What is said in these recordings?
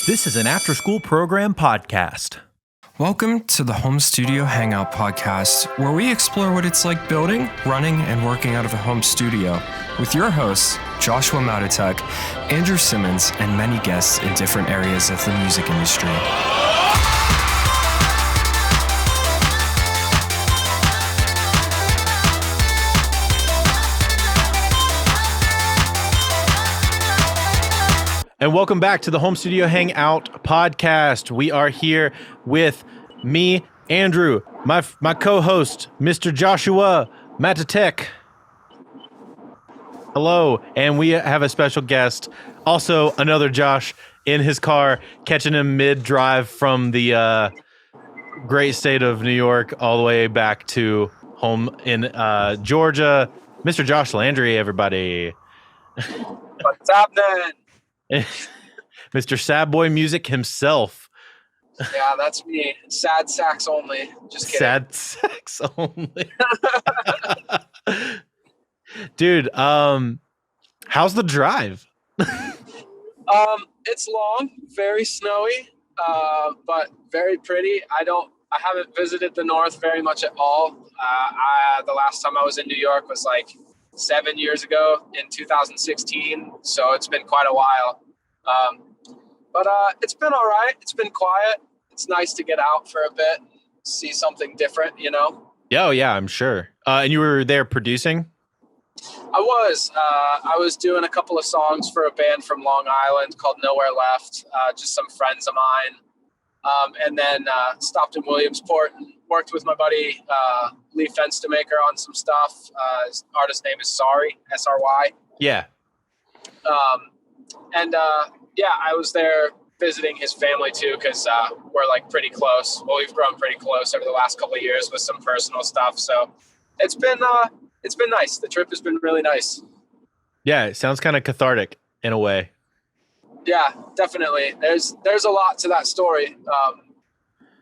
This is an after-school program podcast. Welcome to the Home Studio Hangout podcast, where we explore what it's like building, running, and working out of a home studio with your hosts, Joshua Matotek, Andrew Simmons, and many guests in different areas of the music industry. And welcome back to the Home Studio Hangout podcast. We are here with me, Andrew, my co-host, Mr. Joshua Matotek. Hello, and we have a special guest, also another Josh, in his car, catching him mid-drive from the great state of New York all the way back to home in Georgia. Mr. Josh Landry, everybody. What's happening? Mr. Sad Boy Music himself. Yeah, that's me. Sad sax only. Just kidding. Sad sax only. Dude, how's the drive? It's long, very snowy, but very pretty. I haven't visited the north very much at all. The last time I was in New York was like 7 years ago in 2016, so it's been quite a while. But it's been all right. It's been quiet. It's nice to get out for a bit, see something different, you know? Oh, yeah, I'm sure. And you were there producing? I was doing a couple of songs for a band from Long Island called Nowhere Left, just some friends of mine. And then stopped in Williamsport and worked with my buddy Lee Fenstermaker on some stuff. His artist name is Sorry, S-R-Y. Yeah. I was there visiting his family too, because we're like pretty close. Well, we've grown pretty close over the last couple of years with some personal stuff. So it's been nice. The trip has been really nice. Yeah, it sounds kind of cathartic in a way. Yeah, definitely. There's a lot to that story.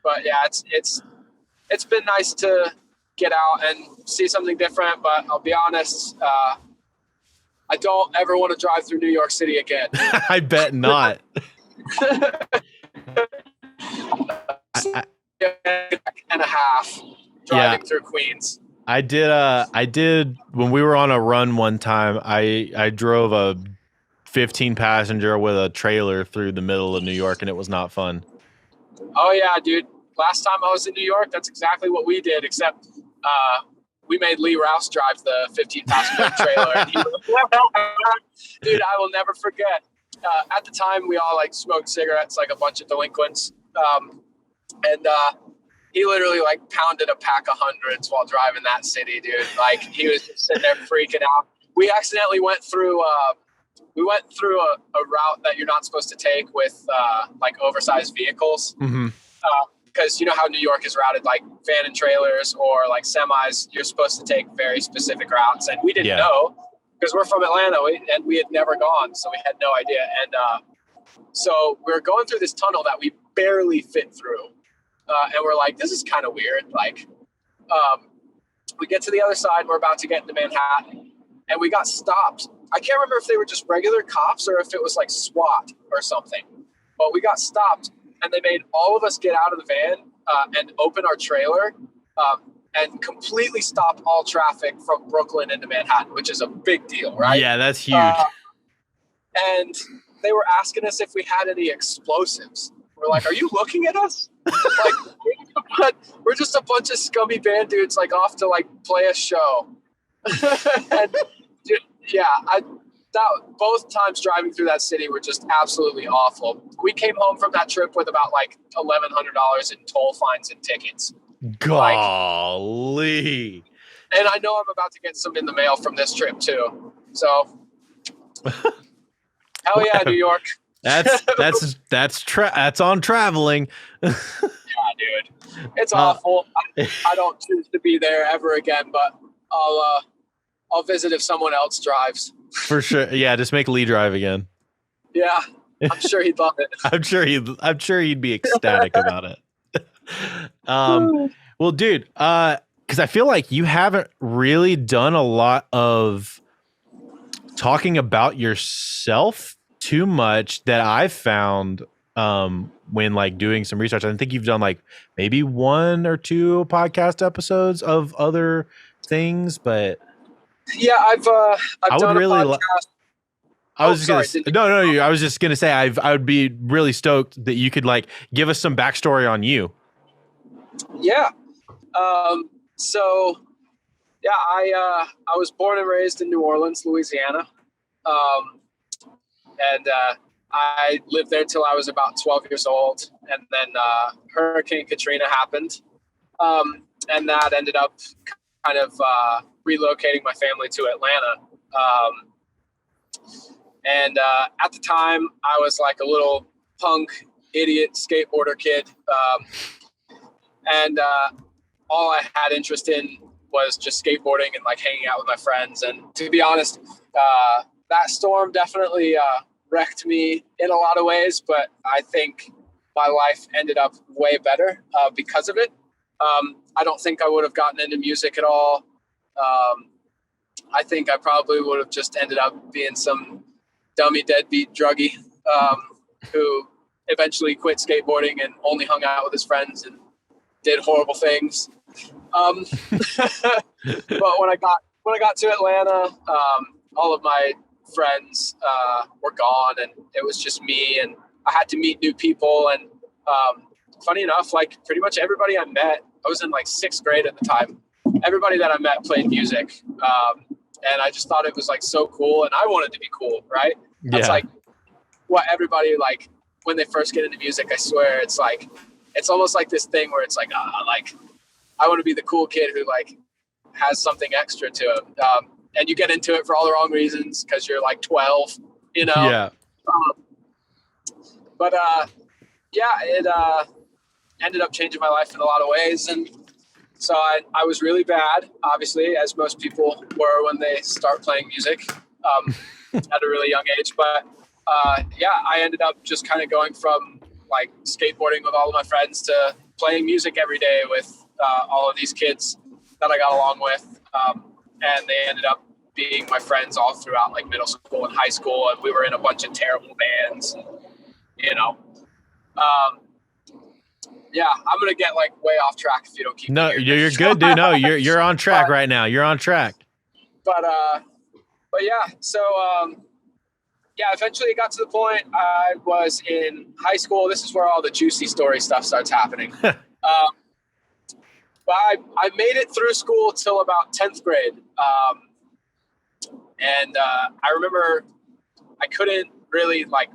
But yeah, it's been nice to get out and see something different. But I'll be honest, I don't ever want to drive through New York City again. I bet not. And a half driving through Queens. I did when we were on a run one time. I drove a 15 passenger with a trailer through the middle of New York, and it was not fun. Oh yeah, dude. Last time I was in New York, that's exactly what we did, except we made Lee Rouse drive the 15 passenger trailer. And dude, I will never forget. At the time, we all like smoked cigarettes like a bunch of delinquents. He literally like pounded a pack of hundreds while driving that city, dude. Like he was just sitting there freaking out. We accidentally went through a route that you're not supposed to take with like oversized vehicles. Mm-hmm. Because you know how New York is routed, like van and trailers or like semis, you're supposed to take very specific routes. And we didn't know because we're from Atlanta and we had never gone. So we had no idea. And so we were going through this tunnel that we barely fit through. And we're like, this is kind of weird. Like we get to the other side. We're about to get into Manhattan and we got stopped. I can't remember if they were just regular cops or if it was like SWAT or something. But we got stopped. And they made all of us get out of the van and open our trailer and completely stop all traffic from Brooklyn into Manhattan, which is a big deal, right? Yeah, that's huge. And they were asking us if we had any explosives. We're like, are you looking at us? Like, we're just a bunch of scummy band dudes like off to like play a show. And dude, both times driving through that city were just absolutely awful. We came home from that trip with about like $1,100 in toll fines and tickets. Golly. And I know I'm about to get some in the mail from this trip too. So, hell yeah, New York. That's on traveling. Yeah, dude. It's awful. I don't choose to be there ever again, but I'll visit if someone else drives. For sure. Yeah, just make Lee drive again. Yeah. I'm sure he'd love it. I'm sure he'd be ecstatic about it. Well, dude, because I feel like you haven't really done a lot of talking about yourself too much that I've found when like doing some research. I think you've done like maybe 1 or 2 podcast episodes of other things, but yeah, I've I would done a really podcast. I was just sorry, no. I was just gonna say I would be really stoked that you could like give us some backstory on you. Yeah. So yeah, I was born and raised in New Orleans, Louisiana, and I lived there till I was about 12 years old, and then Hurricane Katrina happened, and that ended up kind of relocating my family to Atlanta. And at the time, I was like a little punk, idiot skateboarder kid. And all I had interest in was just skateboarding and like hanging out with my friends. And to be honest, that storm definitely wrecked me in a lot of ways, but I think my life ended up way better because of it. I don't think I would have gotten into music at all. I think I probably would have just ended up being some dummy deadbeat druggie who eventually quit skateboarding and only hung out with his friends and did horrible things. But when I got to Atlanta, all of my friends were gone, and it was just me, and I had to meet new people. And funny enough, like pretty much everybody I met, I was in like 6th grade at the time. Everybody that I met played music. And I just thought it was like so cool, and I wanted to be cool, right? That's like what everybody like when they first get into music. I swear, it's like it's almost like this thing where it's like I want to be the cool kid who like has something extra to him. And you get into it for all the wrong reasons because you're like 12, you know. Yeah. But it ended up changing my life in a lot of ways, and so I was really bad, obviously, as most people were when they start playing music at a really young age. But I ended up just kind of going from like skateboarding with all of my friends to playing music every day with all of these kids that I got along with. And they ended up being my friends all throughout like middle school and high school. And we were in a bunch of terrible bands, you know. I'm gonna get like way off track if you don't keep. No, you're good, dude. No, you're on track right now. You're on track. But yeah. So eventually it got to the point I was in high school. This is where all the juicy story stuff starts happening. But I made it through school till about 10th grade. And I remember I couldn't really like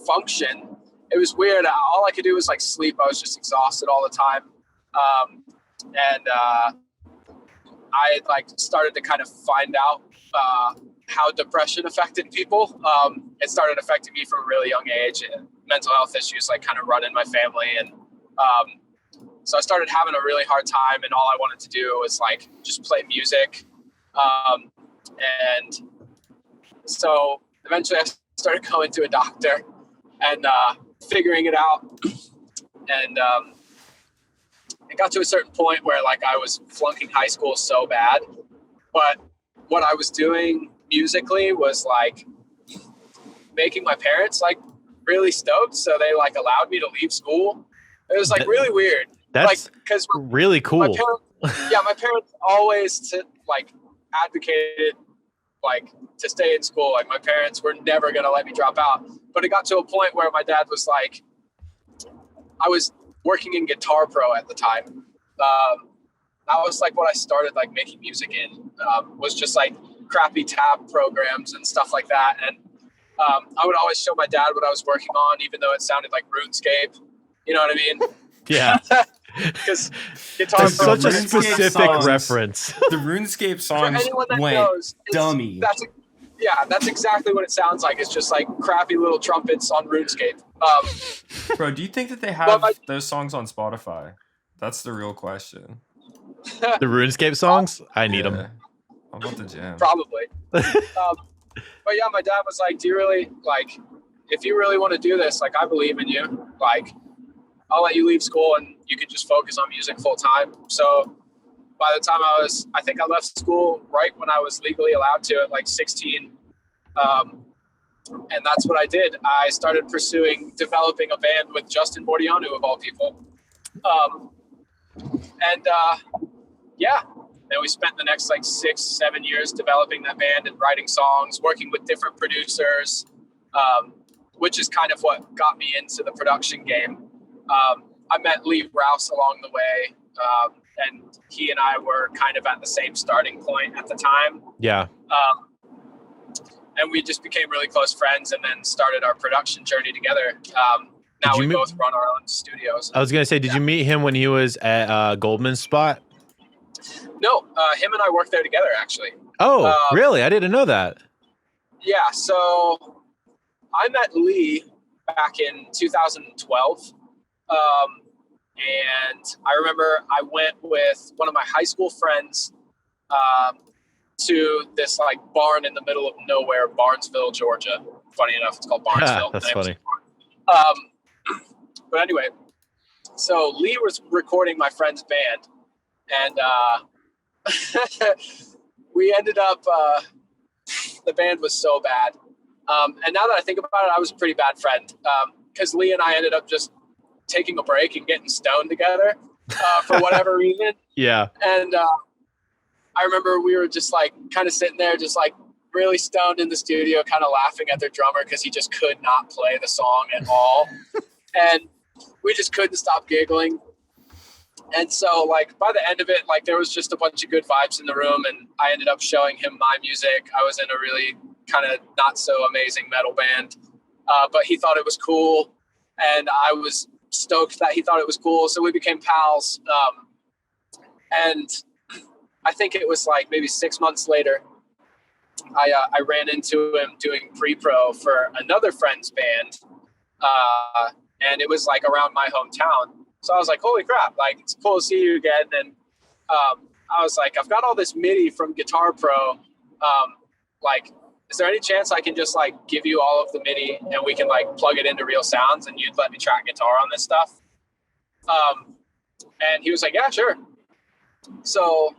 function. It was weird. All I could do was like sleep. I was just exhausted all the time. And I like started to kind of find out how depression affected people. It started affecting me from a really young age, and mental health issues like kind of run in my family. And so I started having a really hard time, and all I wanted to do was like just play music. And so eventually I started going to a doctor and figuring it out. And it got to a certain point where like I was flunking high school so bad, but what I was doing musically was like making my parents like really stoked. So they like allowed me to leave school. It was like really weird. That's like, cause really cool. My parents always advocated like to stay in school. Like my parents were never going to let me drop out, but it got to a point where my dad was like, I was working in Guitar Pro at the time. That was like what I started like making music in, was just like crappy tab programs and stuff like that. And I would always show my dad what I was working on, even though it sounded like RuneScape. You know what I mean? Yeah. Because Guitar That's Pro, such a specific reference. The RuneScape songs went dummy. That's exactly what it sounds like. It's just like crappy little trumpets on RuneScape. Bro, do you think that they have those songs on Spotify? That's the real question. The RuneScape songs? I need them. I'm about to jam. Probably. But yeah, my dad was like, do you really, like, if you really want to do this, like, I believe in you. Like, I'll let you leave school and you can just focus on music full time. So by the time I think I left school right when I was legally allowed to at like 16. And that's what I did. I started developing a band with Justin Bordianu, of all people. Then we spent the next like 6-7 years developing that band and writing songs, working with different producers, which is kind of what got me into the production game. I met Lee Rouse along the way, and he and I were kind of at the same starting point at the time. Yeah. And we just became really close friends and then started our production journey together. Now we both run our own studios. I was going to say, did you meet him when he was at Goldman's spot? No, him and I worked there together, actually. Oh, really? I didn't know that. Yeah, so I met Lee back in 2012. And I remember I went with one of my high school friends to this like barn in the middle of nowhere, Barnesville, Georgia. Funny enough, it's called Barnesville. That's funny. But anyway, so Lee was recording my friend's band, and we ended up, the band was so bad. And now that I think about it, I was a pretty bad friend, because Lee and I ended up just taking a break and getting stoned together for whatever reason. Yeah. And I remember we were just like kind of sitting there, just like really stoned in the studio, kind of laughing at their drummer because he just could not play the song at all. And we just couldn't stop giggling. And so like by the end of it, like there was just a bunch of good vibes in the room, and I ended up showing him my music. I was in a really kind of not so amazing metal band, but he thought it was cool, and I was stoked that he thought it was cool. So we became pals. And I think it was like maybe 6 months later, I ran into him doing pre-pro for another friend's band. And it was like around my hometown. So I was like, holy crap, like it's cool to see you again. And I was like, I've got all this MIDI from Guitar Pro. Like, is there any chance I can just like give you all of the MIDI and we can like plug it into real sounds and you'd let me track guitar on this stuff? And he was like, yeah, sure. So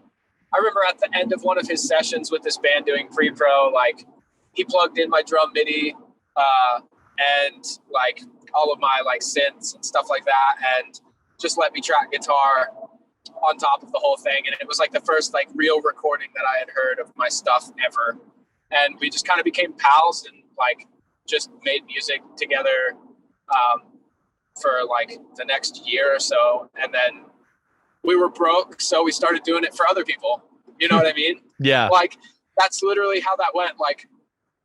I remember at the end of one of his sessions with this band doing pre-pro, like he plugged in my drum MIDI and like all of my like synths and stuff like that, and just let me track guitar on top of the whole thing. And it was like the first like real recording that I had heard of my stuff ever. And we just kind of became pals and like just made music together for like the next year or so. And then we were broke, so we started doing it for other people. You know what I mean? Yeah. Like that's literally how that went. Like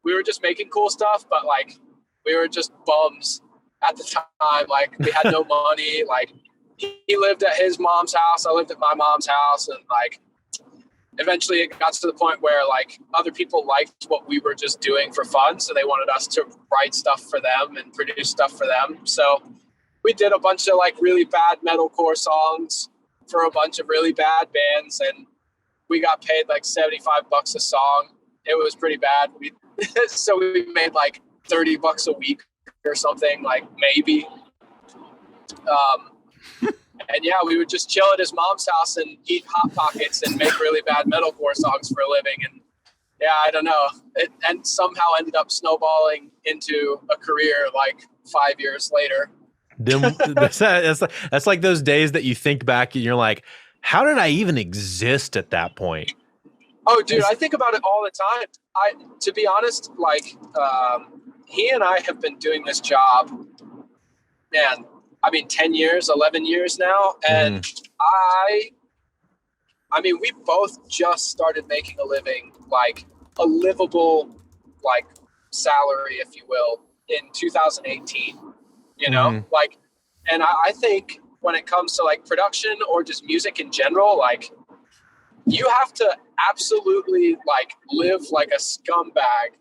we were just making cool stuff, but like we were just bums at the time. Like we had no money. Like he lived at his mom's house, I lived at my mom's house, and like eventually it got to the point where like other people liked what we were just doing for fun, so they wanted us to write stuff for them and produce stuff for them. So we did a bunch of like really bad metalcore songs for a bunch of really bad bands, and we got paid like $75 a song. It was pretty bad. So we made like $30 a week or something, like maybe. And yeah, we would just chill at his mom's house and eat Hot Pockets and make really bad metalcore songs for a living. And yeah, I don't know. And somehow ended up snowballing into a career like 5 years later. Then that's like those days that you think back and you're like, how did I even exist at that point? Oh, dude, I think about it all the time. To be honest, like he and I have been doing this job, man, I mean, 10 years, 11 years now. And I mean, we both just started making a living, like a livable, like salary, if you will, in 2018, you know, like, and I think when it comes to like production or just music in general, like you have to absolutely like live like a scumbag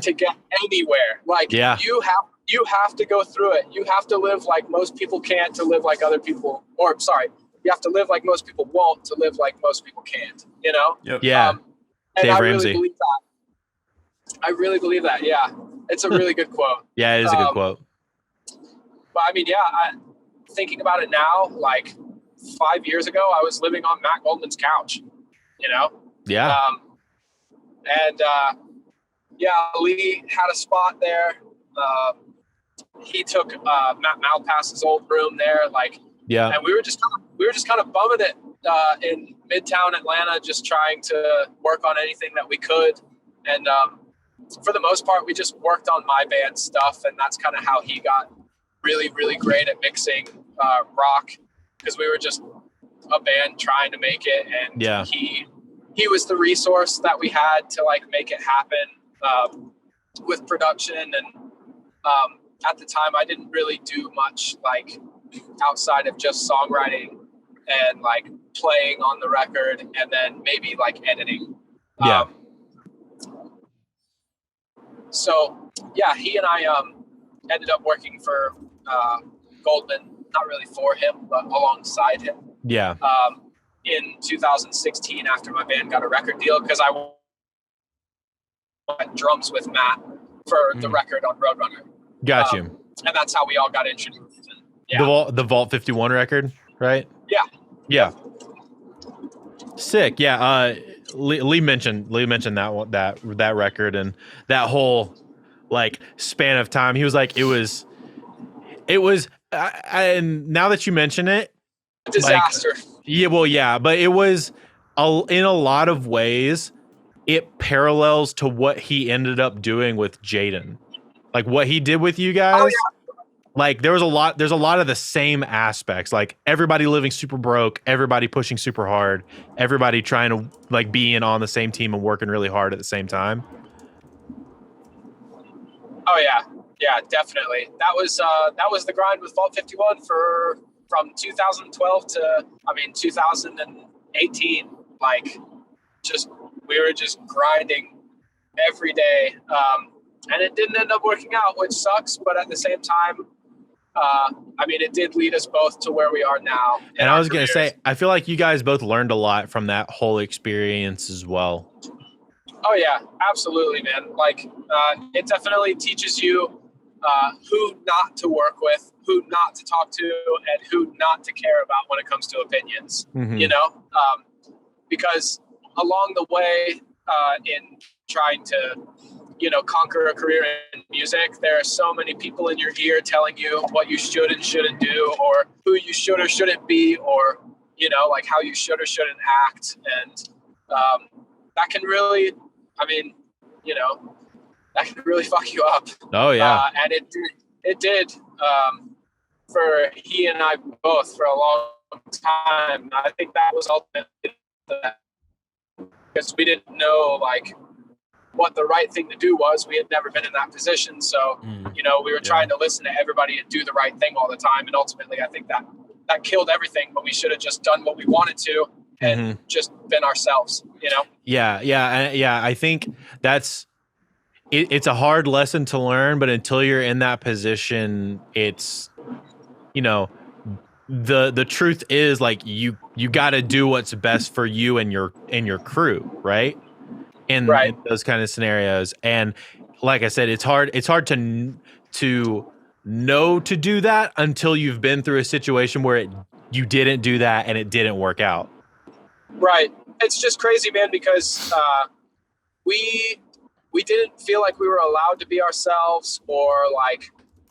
to get anywhere. Like you have to go through it. You have to live like most people can't to live like other people, or sorry, you have to live like most people won't to live like most people can't, you know? Yep. Yeah. And Dave I Ramsey. really believe that. I really believe that. Yeah. It's a really good quote. Yeah, it is a good quote. But I mean, yeah, thinking about it now, like 5 years ago, I was living on Matt Goldman's couch, you know? Yeah. Lee had a spot there. He took Matt Malpass's old room there, and we were just kind of bumming it in Midtown Atlanta, just trying to work on anything that we could. And for the most part, we just worked on my band stuff, and that's kind of how he got really, really great at mixing rock, because we were just a band trying to make it, and he was the resource that we had to make it happen with production. And at the time, I didn't really do much outside of just songwriting and playing on the record, and then maybe editing. So he and I ended up working for Goldman, not really for him, but alongside him. In 2016, after my band got a record deal, because I went drums with Matt for the record on Roadrunner. Got you. And that's how we all got introduced. The Vault 51 record, right? Yeah. Sick. Yeah. Lee mentioned that record and that whole span of time. He was like, it was. And now that you mention it, disaster. But it was in a lot of ways, it parallels to what he ended up doing with Jaden, what he did with you guys. Oh, yeah. There's a lot of the same aspects, everybody living super broke, everybody pushing super hard, everybody trying to be in on the same team and working really hard at the same time. Oh yeah, definitely. That was the grind with Vault 51 from 2012 to 2018. We were just grinding every day, and it didn't end up working out, which sucks. But at the same time, it did lead us both to where we are now. And I was going to say, I feel like you guys both learned a lot from that whole experience as well. Oh yeah, absolutely, man. It definitely teaches you who not to work with, who not to talk to, and who not to care about when it comes to opinions. Mm-hmm. Because along the way, in trying to conquer a career in music, there are so many people in your ear telling you what you should and shouldn't do, or who you should or shouldn't be, or how you should or shouldn't act. And that can really that can really fuck you up. Oh yeah. And it did for he and I both for a long time. I think that was ultimately because we didn't know what the right thing to do was. We had never been in that position. So, we were trying to listen to everybody and do the right thing all the time. And ultimately, I think that killed everything, but we should have just done what we wanted to and just been ourselves, Yeah. I think it's a hard lesson to learn, but until you're in that position, it's, the truth is you got to do what's best for you and your crew. Right. In those kind of scenarios. And like I said, it's hard to know to do that until you've been through a situation where you didn't do that and it didn't work out. Right. It's just crazy, man, because we didn't feel like we were allowed to be ourselves or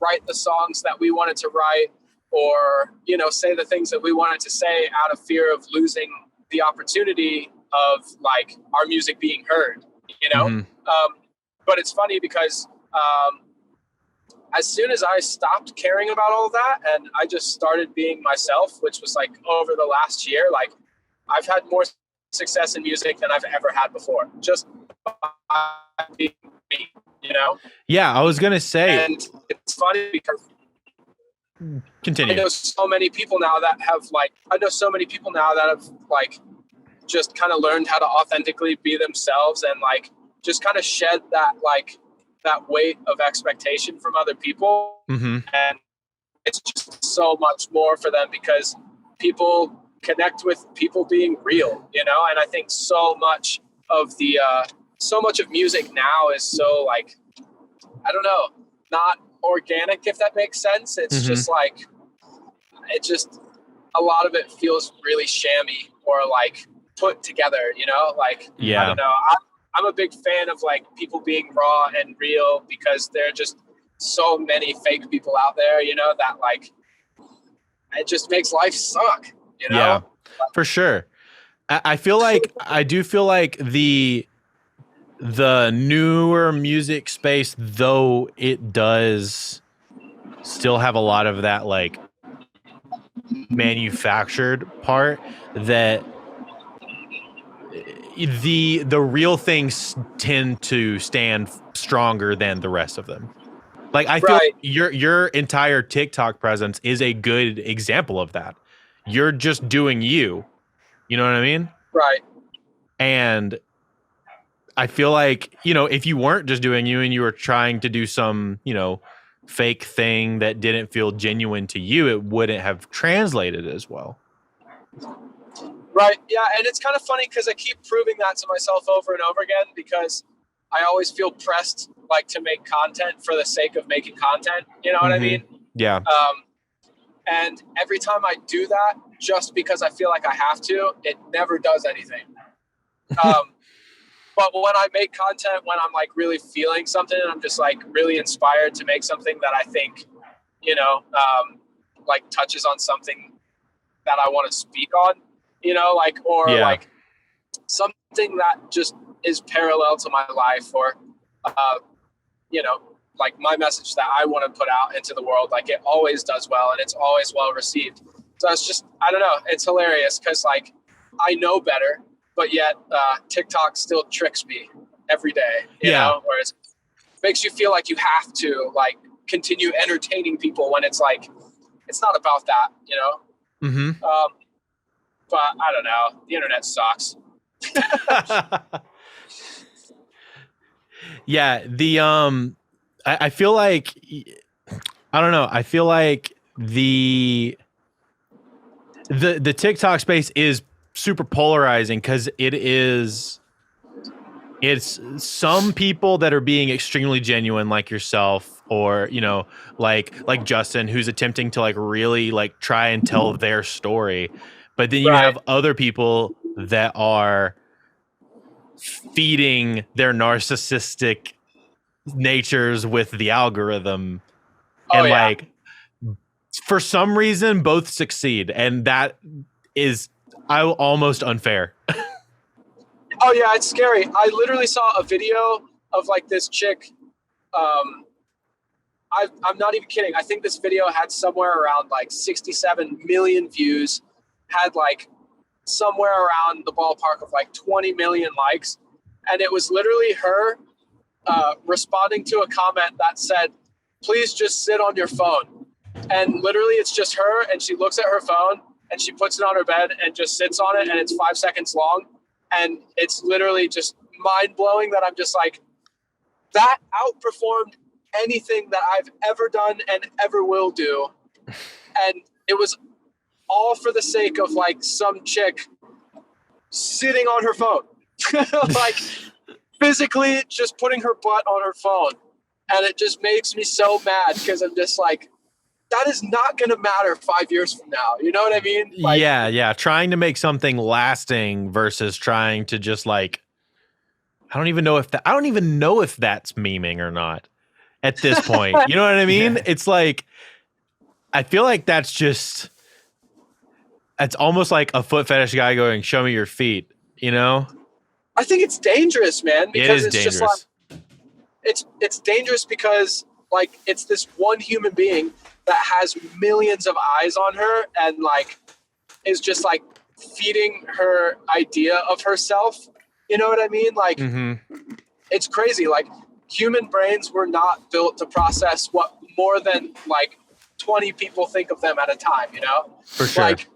write the songs that we wanted to write or, say the things that we wanted to say out of fear of losing the opportunity of our music being heard, but it's funny because as soon as I stopped caring about all of that and I just started being myself, which was over the last year, I've had more success in music than I've ever had before, just by being me, Yeah, I was gonna say, and it's funny because continue. I know so many people now that have just kind of learned how to authentically be themselves and just kind of shed that that weight of expectation from other people. Mm-hmm. And it's just so much more for them because people connect with people being real, and I think so much of music now is so I don't know, not organic, if that makes sense. It's just a lot of it feels really shammy or put together, I don't know. I'm a big fan of like people being raw and real, because there are just so many fake people out there, you know, that like it just makes life suck, you know? Yeah, for sure. I feel like I do feel like the newer music space, though it does still have a lot of that like manufactured part, that the real things tend to stand stronger than the rest of them. Like I feel like your entire TikTok presence is a good example of that. You're just doing you. You know what I mean? Right. And I feel like, you know, if you weren't just doing you and you were trying to do some, you know, fake thing that didn't feel genuine to you, it wouldn't have translated as well. Right. Yeah. And it's kind of funny because I keep proving that to myself over and over again, because I always feel pressed like to make content for the sake of making content. You know what I mean? Yeah. And every time I do that, just because I feel like I have to, it never does anything. But when I make content, when I'm like really feeling something and I'm just like really inspired to make something that I think, you know, like touches on something that I want to speak on, you know, like, or like something that just is parallel to my life, or, you know, like my message that I want to put out into the world, like it always does well and it's always well received. So it's just, I don't know, it's hilarious because like I know better, but yet TikTok still tricks me every day, you know, where it makes you feel like you have to like continue entertaining people when it's like, it's not about that, you know? Mm-hmm. But I don't know, the internet sucks. Yeah. I feel like, I don't know. I feel like the TikTok space is super polarizing because it's some people that are being extremely genuine, like yourself, or, you know, like Justin, who's attempting to like really like try and tell their story. But then you have other people that are feeding their narcissistic natures with the algorithm, and like for some reason both succeed, and that is almost unfair. Oh yeah, it's scary. I literally saw a video of like this chick. I'm not even kidding. I think this video had somewhere around like 67 million views, had like somewhere around the ballpark of like 20 million likes, and it was literally her responding to a comment that said, "Please just sit on your phone." And literally it's just her, and she looks at her phone and she puts it on her bed and just sits on it, and it's 5 seconds long. And it's literally just mind blowing that I'm just like, that outperformed anything that I've ever done and ever will do. And it was all for the sake of like some chick sitting on her phone, like physically just putting her butt on her phone. And it just makes me so mad because I'm just like, that is not going to matter 5 years from now. You know what I mean? Like, yeah. Trying to make something lasting versus trying to just like, I don't even know if that's memeing or not at this point. You know what I mean? Yeah. It's like, I feel like it's almost like a foot fetish guy going, "Show me your feet," you know? I think it's dangerous, man. Because it's dangerous. Just like, it's dangerous because like it's this one human being that has millions of eyes on her and like is just like feeding her idea of herself. You know what I mean? Like It's crazy. Like human brains were not built to process what more than like 20 people think of them at a time, you know? For sure. Like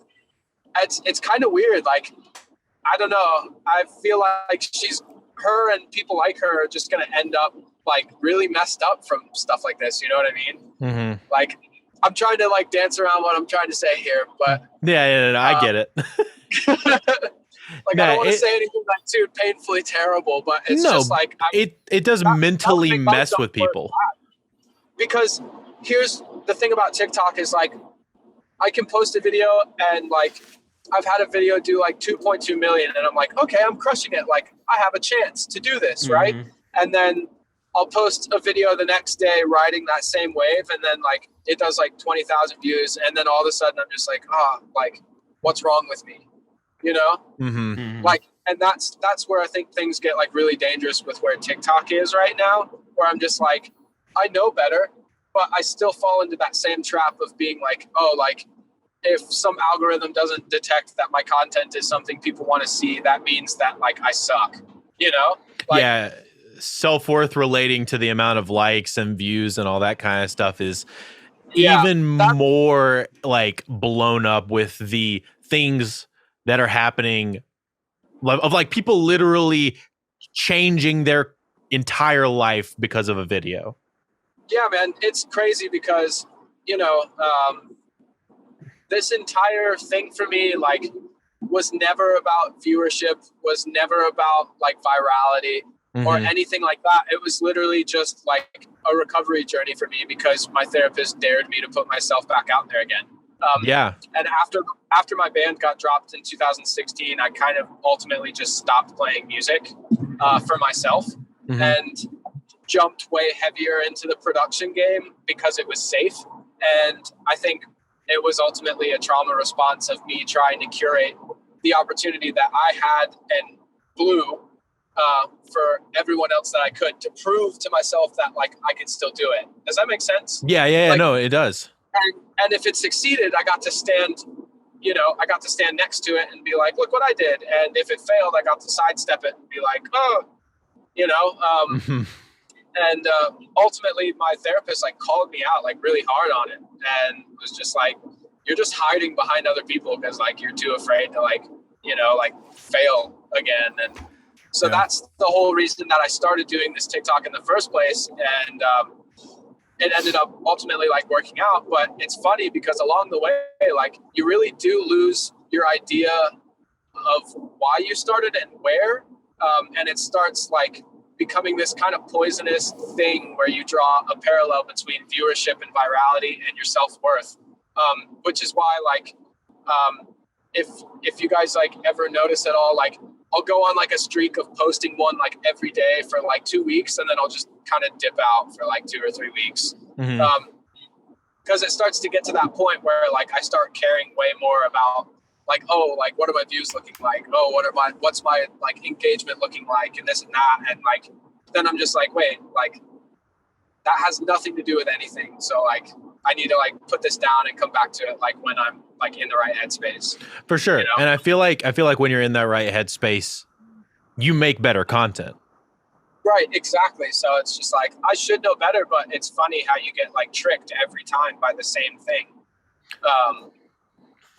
it's kind of weird. Like, I don't know. I feel like her and people like her are just going to end up like really messed up from stuff like this. You know what I mean? Mm-hmm. Like, I'm trying to like dance around what I'm trying to say here, but yeah, I get it. Like, I don't want to say anything like too painfully terrible, but it's just like it does mentally mess with people. Because here's the thing about TikTok is like, I can post a video and like I've had a video do like 2.2 million, and I'm like, okay, I'm crushing it. Like, I have a chance to do this, right? And then I'll post a video the next day riding that same wave, and then like it does like 20,000 views, and then all of a sudden I'm just like, like, what's wrong with me? You know? Like, and that's where I think things get like really dangerous with where TikTok is right now, where I'm just like, I know better, but I still fall into that same trap of being like, oh, like, if some algorithm doesn't detect that my content is something people want to see, that means that like I suck, you know? Like, yeah. Self-worth relating to the amount of likes and views and all that kind of stuff is even more like blown up with the things that are happening of like people literally changing their entire life because of a video. Yeah, man, it's crazy because, you know, this entire thing for me, like, was never about viewership, was never about like virality or anything like that. It was literally just like a recovery journey for me because my therapist dared me to put myself back out there again. And after my band got dropped in 2016, I kind of ultimately just stopped playing music for myself and jumped way heavier into the production game because it was safe. And I think it was ultimately a trauma response of me trying to curate the opportunity that I had and blew for everyone else that I could, to prove to myself that like I could still do it. Does that make sense? Yeah, like, no, it does. And if it succeeded, I got to stand next to it and be like, look what I did. And if it failed, I got to sidestep it and be like, oh, you know, and ultimately my therapist like called me out like really hard on it and was just like, you're just hiding behind other people because like you're too afraid to like, you know, like fail again. And so that's the whole reason that I started doing this TikTok in the first place. And it ended up ultimately like working out. But it's funny because along the way, like you really do lose your idea of why you started and where. And it starts like becoming this kind of poisonous thing where you draw a parallel between viewership and virality and your self-worth. Which is why like, if you guys like ever notice at all, like I'll go on like a streak of posting one like every day for like 2 weeks, and then I'll just kind of dip out for like 2 or 3 weeks. Because it starts to get to that point where like I start caring way more about like, oh, like what are my views looking like? Oh, what's my like engagement looking like, and this and that. And like, then I'm just like, wait, like that has nothing to do with anything. So like, I need to like put this down and come back to it like when I'm like in the right headspace. For sure. You know? And I feel like when you're in that right headspace, you make better content. Right, exactly. So it's just like, I should know better, but it's funny how you get like tricked every time by the same thing.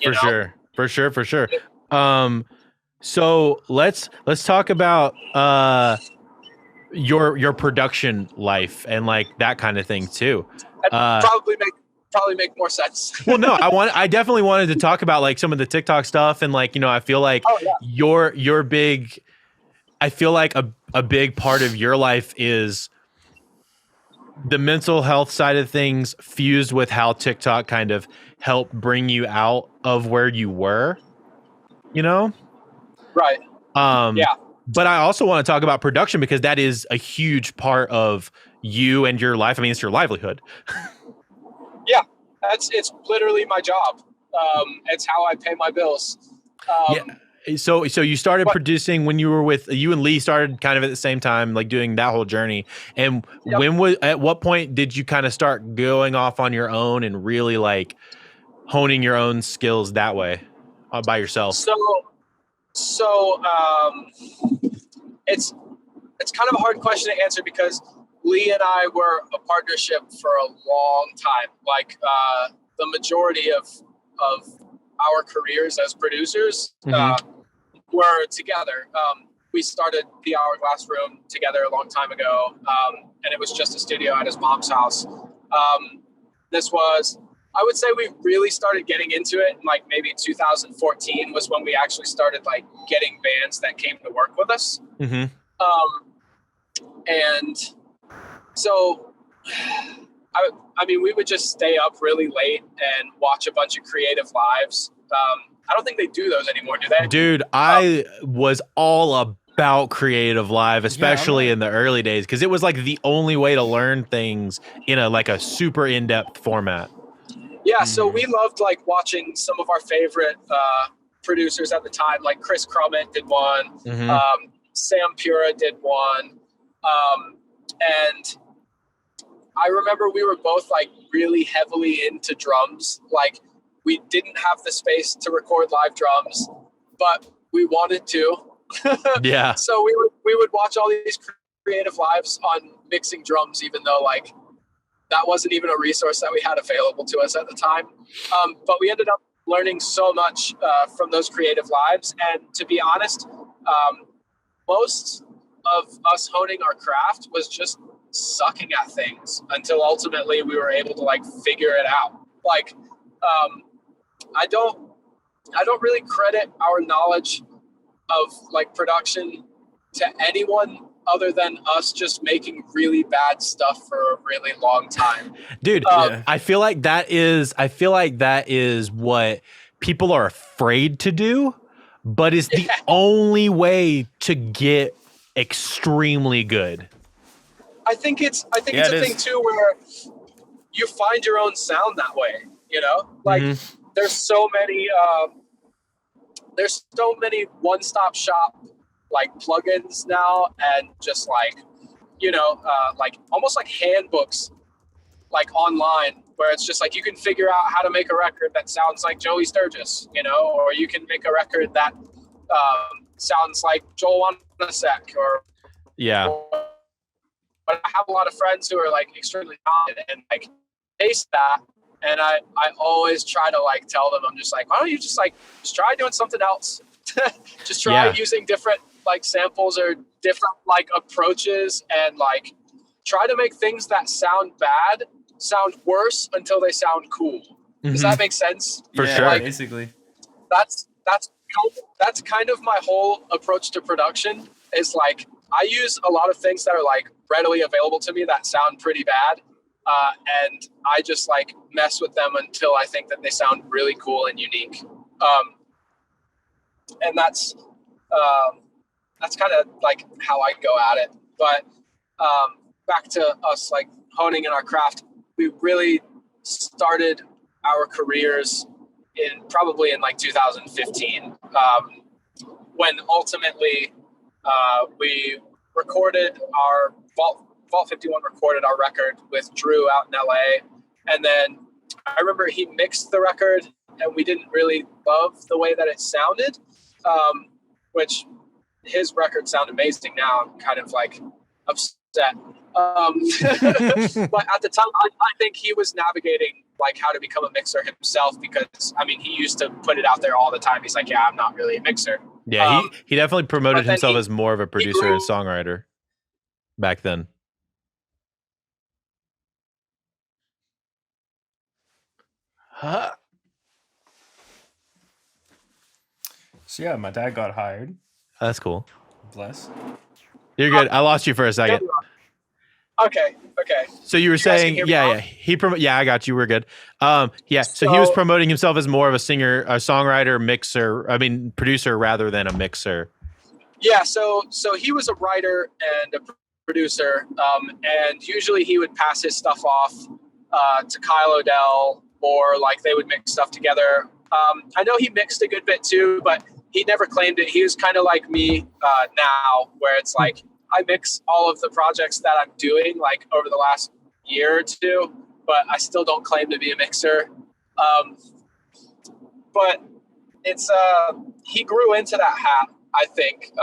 For sure. So let's talk about your production life and like that kind of thing too. Probably make more sense. Well, no, I definitely wanted to talk about like some of the TikTok stuff, and like, you know, I feel like your big, I feel like a big part of your life is the mental health side of things fused with how TikTok kind of helped bring you out of where you were, you know? Right. But I also want to talk about production because that is a huge part of you and your life. I mean, it's your livelihood. Yeah, it's literally my job. It's how I pay my bills. So you started producing when you and Lee started kind of at the same time, like doing that whole journey. And at what point did you kind of start going off on your own and really like honing your own skills that way by yourself? So it's kind of a hard question to answer because Lee and I were a partnership for a long time. Like the majority of our careers as producers were together. We started the Hourglass Room together a long time ago, and it was just a studio at his mom's house. This was, I would say we really started getting into it in like maybe 2014 was when we actually started like getting bands that came to work with us. And so, I mean, we would just stay up really late and watch a bunch of creative lives. I don't think they do those anymore, do they? Dude, I was all about Creative Live, especially in the early days, because it was like the only way to learn things in a super in-depth format. Yeah, so we loved like watching some of our favorite producers at the time, like Chris Crummett did one, Sam Pura did one, and I remember we were both like really heavily into drums. Like we didn't have the space to record live drums, but we wanted to. Yeah. So we would watch all these Creative Lives on mixing drums, even though like that wasn't even a resource that we had available to us at the time. But we ended up learning so much from those Creative Lives. And to be honest, most of us honing our craft was just sucking at things until ultimately we were able to like figure it out. Like, I don't really credit our knowledge of like production to anyone other than us just making really bad stuff for a really long time. Dude, I feel like that is what people are afraid to do, but is the only way to get extremely good. I think it's a thing too where you find your own sound that way, you know? Like there's so many one-stop shop like plugins now, and just like, you know, like almost like handbooks like online, where it's just like you can figure out how to make a record that sounds like Joey Sturgis, you know, or you can make a record that sounds like Joel Wanasek or but I have a lot of friends who are like extremely talented and like taste that, and I always try to like tell them, I'm just like, why don't you just try doing something else? Just try using different like samples or different like approaches, and like try to make things that sound bad sound worse until they sound cool. Does that make sense? For sure. Like, basically. That's kind of my whole approach to production, is like I use a lot of things that are like readily available to me that sound pretty bad, and I just like mess with them until I think that they sound really cool and unique. And that's kind of like how I go at it. But back to us like honing in our craft, we really started our careers probably in like 2015, when ultimately we recorded our Vault 51 recorded our record with Drew out in LA, and then I remember he mixed the record and we didn't really love the way that it sounded, which his records sound amazing now. I'm kind of like upset. But at the time, I think he was navigating like how to become a mixer himself, because I mean, he used to put it out there all the time. He's like, yeah, I'm not really a mixer. Yeah, he definitely promoted himself as more of a producer and songwriter back then. So yeah, my dad got hired. That's cool. Bless. You're good. I lost you for a second. Okay. So you were saying, I got you. We're good. So he was promoting himself as more of a singer, a songwriter, producer rather than a mixer. Yeah. So he was a writer and a producer, and usually he would pass his stuff off to Kyle Odell, or like they would mix stuff together. I know he mixed a good bit too, but he never claimed it. He was kind of like me now, where it's like I mix all of the projects that I'm doing like over the last year or two, but I still don't claim to be a mixer. But it's he grew into that hat, I think,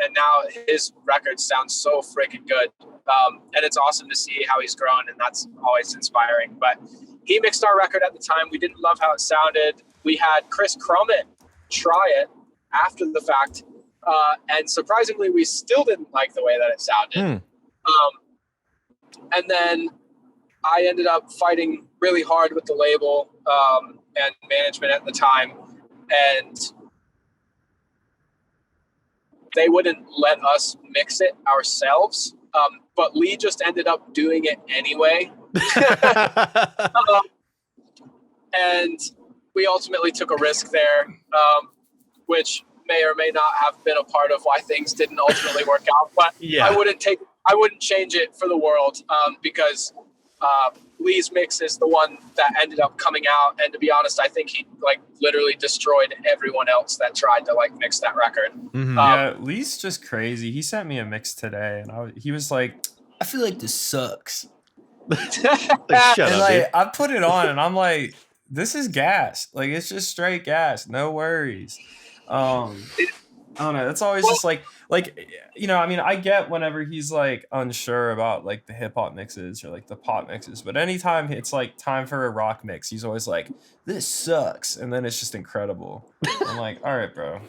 and now his records sound so freaking good, and it's awesome to see how he's grown, and that's always inspiring. But he mixed our record at the time. We didn't love how it sounded. We had Chris Crummett try it after the fact, and surprisingly, we still didn't like the way that it sounded. And then I ended up fighting really hard with the label and management at the time, and they wouldn't let us mix it ourselves. But Lee just ended up doing it anyway. And we ultimately took a risk there, which may or may not have been a part of why things didn't ultimately work out. But Yeah. I wouldn't change it for the world, because Lee's mix is the one that ended up coming out. And to be honest, I think he like literally destroyed everyone else that tried to like mix that record. Mm-hmm. Yeah, Lee's just crazy. He sent me a mix today, and he was like, "I feel like this sucks." Like, shut And up, like, dude. I put it on, and I'm like, "This is gas. Like, it's just straight gas. No worries." I don't know. That's always just like, I mean, I get whenever he's like unsure about like the hip hop mixes or like the pop mixes, but anytime it's like time for a rock mix, he's always like, "This sucks," and then it's just incredible. I'm like, all right, bro.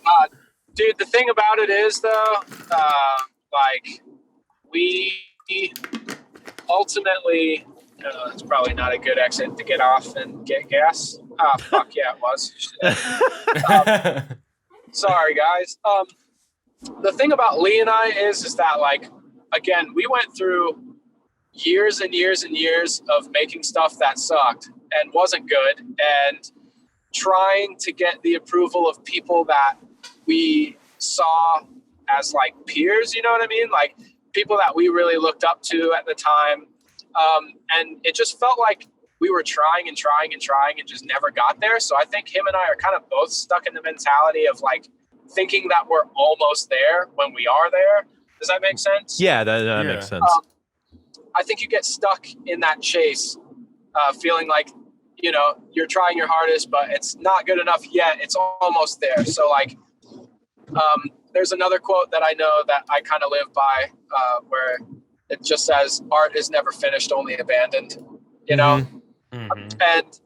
Dude, the thing about it is though, like we ultimately, it's probably not a good exit to get off and get gas. Fuck yeah, it was. Sorry, guys. The thing about Lee and I is that, like, again, we went through years and years and years of making stuff that sucked and wasn't good, and trying to get the approval of people that we saw as, like, peers, you know what I mean? Like, people that we really looked up to at the time. And it just felt like we were trying and just never got there. So I think him and I are kind of both stuck in the mentality of like thinking that we're almost there when we are there. Does that make sense? Yeah, that makes sense. I think you get stuck in that chase, feeling like, you know, you're trying your hardest, but it's not good enough yet. It's almost there. So like, there's another quote that I know that I kind of live by, where it just says, "Art is never finished, only abandoned," you know? Mm-hmm. And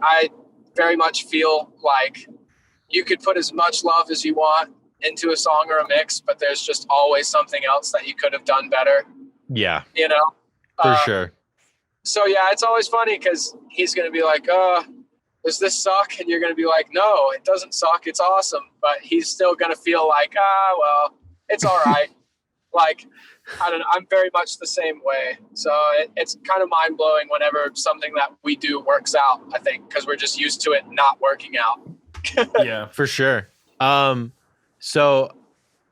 I very much feel like you could put as much love as you want into a song or a mix, but there's just always something else that you could have done better. Yeah, you know? for sure. So yeah, it's always funny because he's going to be like, does this suck? And you're going to be like, no, it doesn't suck. It's awesome. But he's still going to feel like, well, it's all right. Like, I don't know. I'm very much the same way. So it's kind of mind blowing whenever something that we do works out, I think, because we're just used to it not working out. Yeah, for sure. So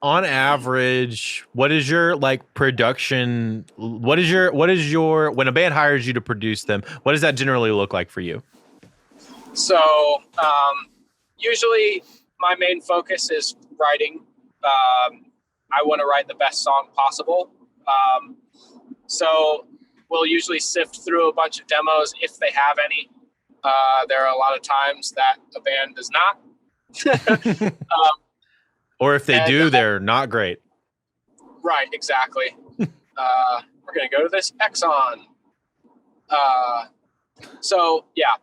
on average, what is your like production? What is your, when a band hires you to produce them, what does that generally look like for you? So, usually my main focus is writing. I want to write the best song possible. So we'll usually sift through a bunch of demos if they have any. There are a lot of times that a band does not. Or if they do, they're not great. Right, exactly. We're going to go to this Exxon. So, yeah.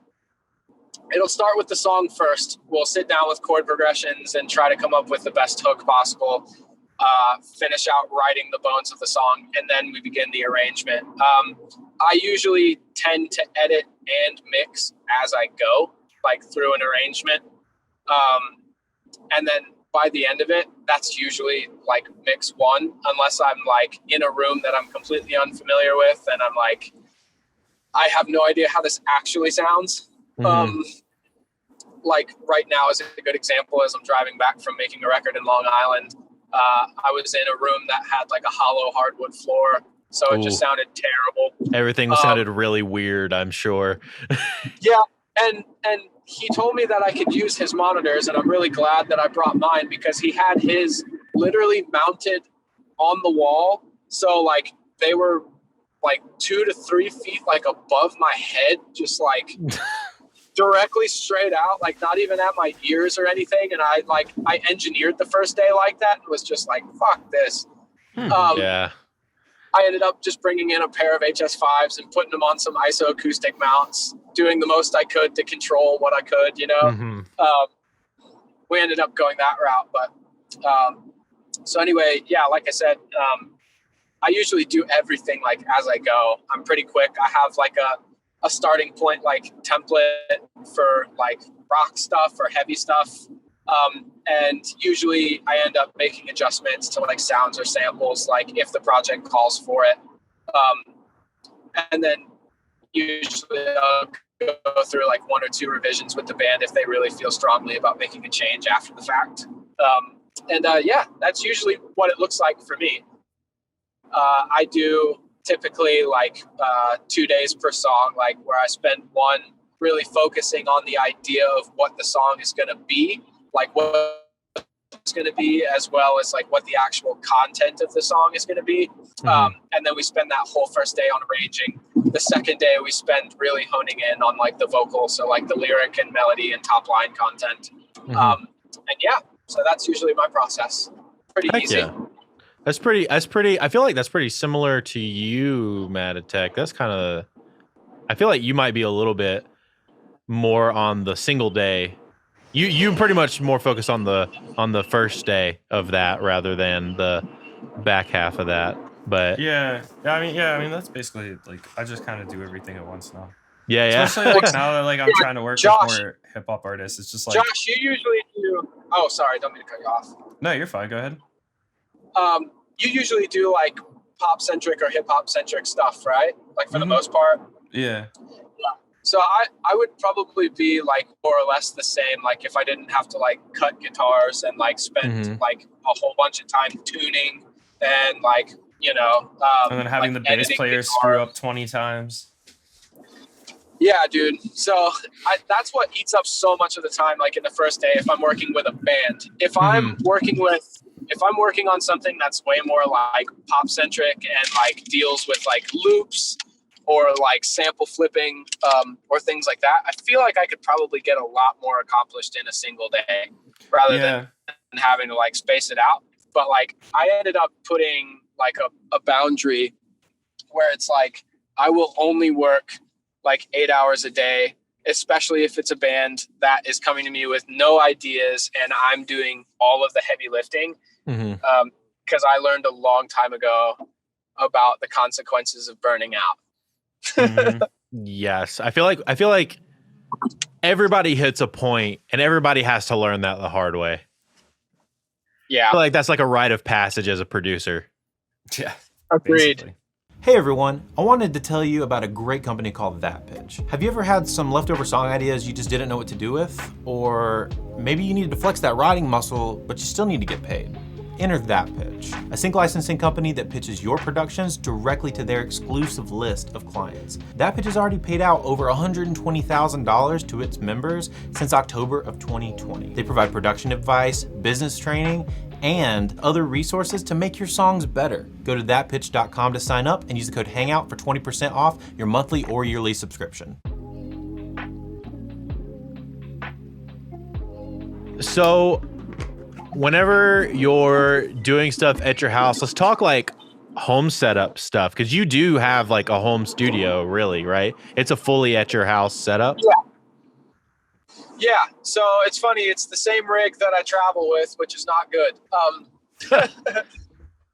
It'll start with the song first. We'll sit down with chord progressions and try to come up with the best hook possible. Finish out writing the bones of the song, and then we begin the arrangement. I usually tend to edit and mix as I go, like through an arrangement. And then by the end of it, that's usually like mix one, unless I'm like in a room that I'm completely unfamiliar with and I'm like, I have no idea how this actually sounds. Mm-hmm. Like right now is a good example as I'm driving back from making a record in Long Island. I was in a room that had like a hollow hardwood floor, so it just sounded terrible. Everything sounded really weird, I'm sure. Yeah, and he told me that I could use his monitors, and I'm really glad that I brought mine because he had his literally mounted on the wall. So like they were like 2 to 3 feet like above my head, just like directly straight out, like not even at my ears or anything. And I engineered the first day like that and was just like, fuck this. Yeah. I ended up just bringing in a pair of HS5s and putting them on some isoacoustic mounts, doing the most I could to control what I could, you know. Mm-hmm. We ended up going that route. But so anyway, yeah, like I said, I usually do everything like as I go. I'm pretty quick. I have like a starting point, like template for like rock stuff or heavy stuff. And usually I end up making adjustments to like sounds or samples, like if the project calls for it. And then usually I'll go through like 1 or 2 revisions with the band if they really feel strongly about making a change after the fact. Yeah, that's usually what it looks like for me. I do typically like 2 days per song, like where I spend one really focusing on the idea of what the song is going to be, like what it's going to be, as well as like what the actual content of the song is going to be. And then we spend that whole first day on arranging. The second day we spend really honing in on like the vocal, so like the lyric and melody and top line content. And yeah, so that's usually my process. Pretty easy. Yeah. That's pretty, I feel like that's pretty similar to you, Matotek. That's kind of, I feel like you might be a little bit more on the single day. You pretty much more focused on the first day of that rather than the back half of that. But I mean that's basically like I just kind of do everything at once now. Yeah. Especially like now that like I'm trying to work with more hip hop artists. It's just like, Josh, you usually do. Oh, sorry, don't mean to cut you off. No, you're fine. Go ahead. You usually do like pop centric or hip hop centric stuff, right? Like for the most part. Yeah. So I would probably be like more or less the same. Like if I didn't have to like cut guitars and like spend like a whole bunch of time tuning and like, you know, and then having like the bass player screw up 20 times. Yeah, dude. So that's what eats up so much of the time. Like in the first day, if I'm working with a band, if I'm working on something that's way more like pop centric and like deals with like loops or like sample flipping or things like that, I feel like I could probably get a lot more accomplished in a single day rather than having to like space it out. But like I ended up putting like a boundary where it's like I will only work like 8 hours a day, especially if it's a band that is coming to me with no ideas and I'm doing all of the heavy lifting. Because I learned a long time ago about the consequences of burning out. Yes. I feel like everybody hits a point and everybody has to learn that the hard way. Yeah. I feel like that's like a rite of passage as a producer. Yeah. Agreed. Basically. Hey everyone, I wanted to tell you about a great company called That Pitch. Have you ever had some leftover song ideas you just didn't know what to do with? Or maybe you needed to flex that writing muscle, but you still need to get paid? Enter That Pitch, a sync licensing company that pitches your productions directly to their exclusive list of clients. That Pitch has already paid out over $120,000 to its members since October of 2020. They provide production advice, business training, and other resources to make your songs better. Go to thatpitch.com to sign up and use the code HANGOUT for 20% off your monthly or yearly subscription. So whenever you're doing stuff at your house, let's talk like home setup stuff, because you do have like a home studio, really, right? It's a fully at your house setup. Yeah, so it's funny. It's the same rig that I travel with, which is not good.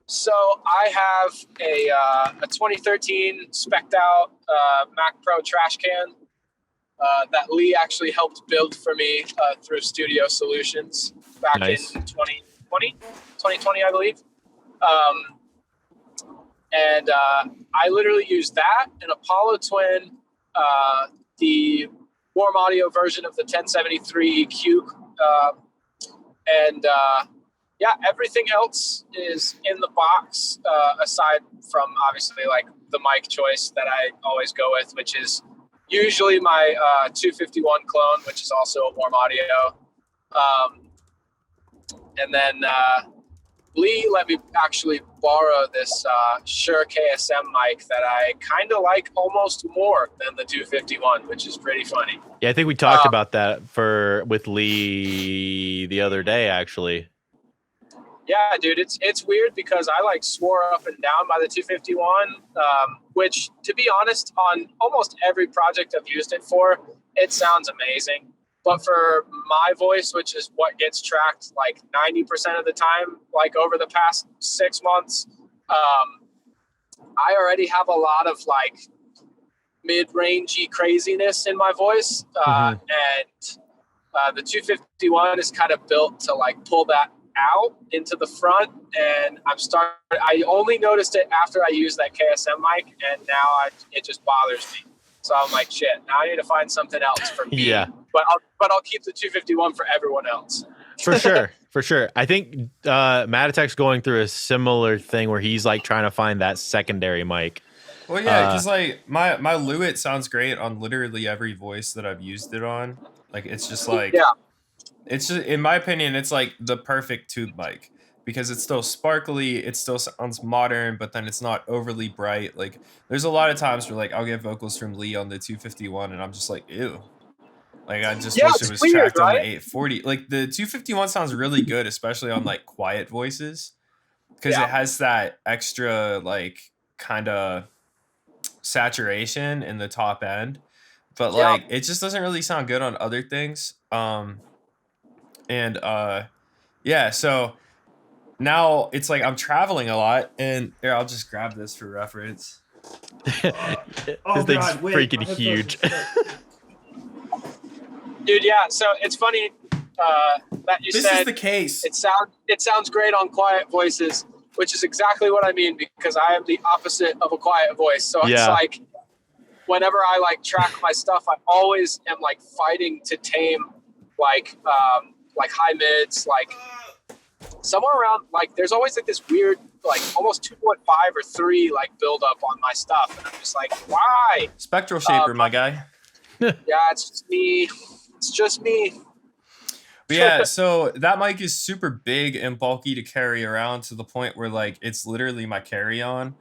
So I have a 2013 spec'd out Mac Pro trash can that Lee actually helped build for me through Studio Solutions back in 2020, I believe. And I literally used that, an Apollo Twin, the Warm Audio version of the 1073 EQ, and everything else is in the box aside from obviously like the mic choice that I always go with, which is usually my 251 clone, which is also a Warm Audio, and then Lee let me actually borrow this Shure KSM mic that I kind of like almost more than the 251, which is pretty funny. Yeah, I think we talked about that with Lee the other day, actually. Yeah, dude, it's weird because I like swore up and down by the 251, which to be honest, on almost every project I've used it for, it sounds amazing. But for my voice, which is what gets tracked like 90% of the time, like over the past 6 months, I already have a lot of like mid-rangey craziness in my voice. And the 251 is kind of built to like pull that out into the front. And I only noticed it after I used that KSM mic, and now it just bothers me. So I'm like, shit, now I need to find something else for me. Yeah. But I'll keep the 251 for everyone else. For sure. I think Matotek's going through a similar thing where he's like trying to find that secondary mic. Well, yeah, because like my Lewitt sounds great on literally every voice that I've used it on. Like it's just like, it's just, in my opinion, it's like the perfect tube mic because it's still sparkly, it still sounds modern, but then it's not overly bright. Like there's a lot of times where like I'll get vocals from Lee on the 251 and I'm just like, ew. Like I just wish it was weird, tracked right? on the 840. Like the 251 sounds really good, especially on like quiet voices, because it has that extra like kind of saturation in the top end, but like it just doesn't really sound good on other things. So now it's like I'm traveling a lot, and here I'll just grab this for reference. This thing's freaking huge. Dude, yeah. So it's funny that you This said is the case. It sounds great on quiet voices, which is exactly what I mean because I am the opposite of a quiet voice. So it's like whenever I like track my stuff, I always am like fighting to tame like high mids, like somewhere around like there's always like this weird like almost 2.5 or 3 like build up on my stuff, and I'm just like, why? Spectral shaper, my guy. Yeah, it's just me. But yeah, so that mic is super big and bulky to carry around to the point where like it's literally my carry-on,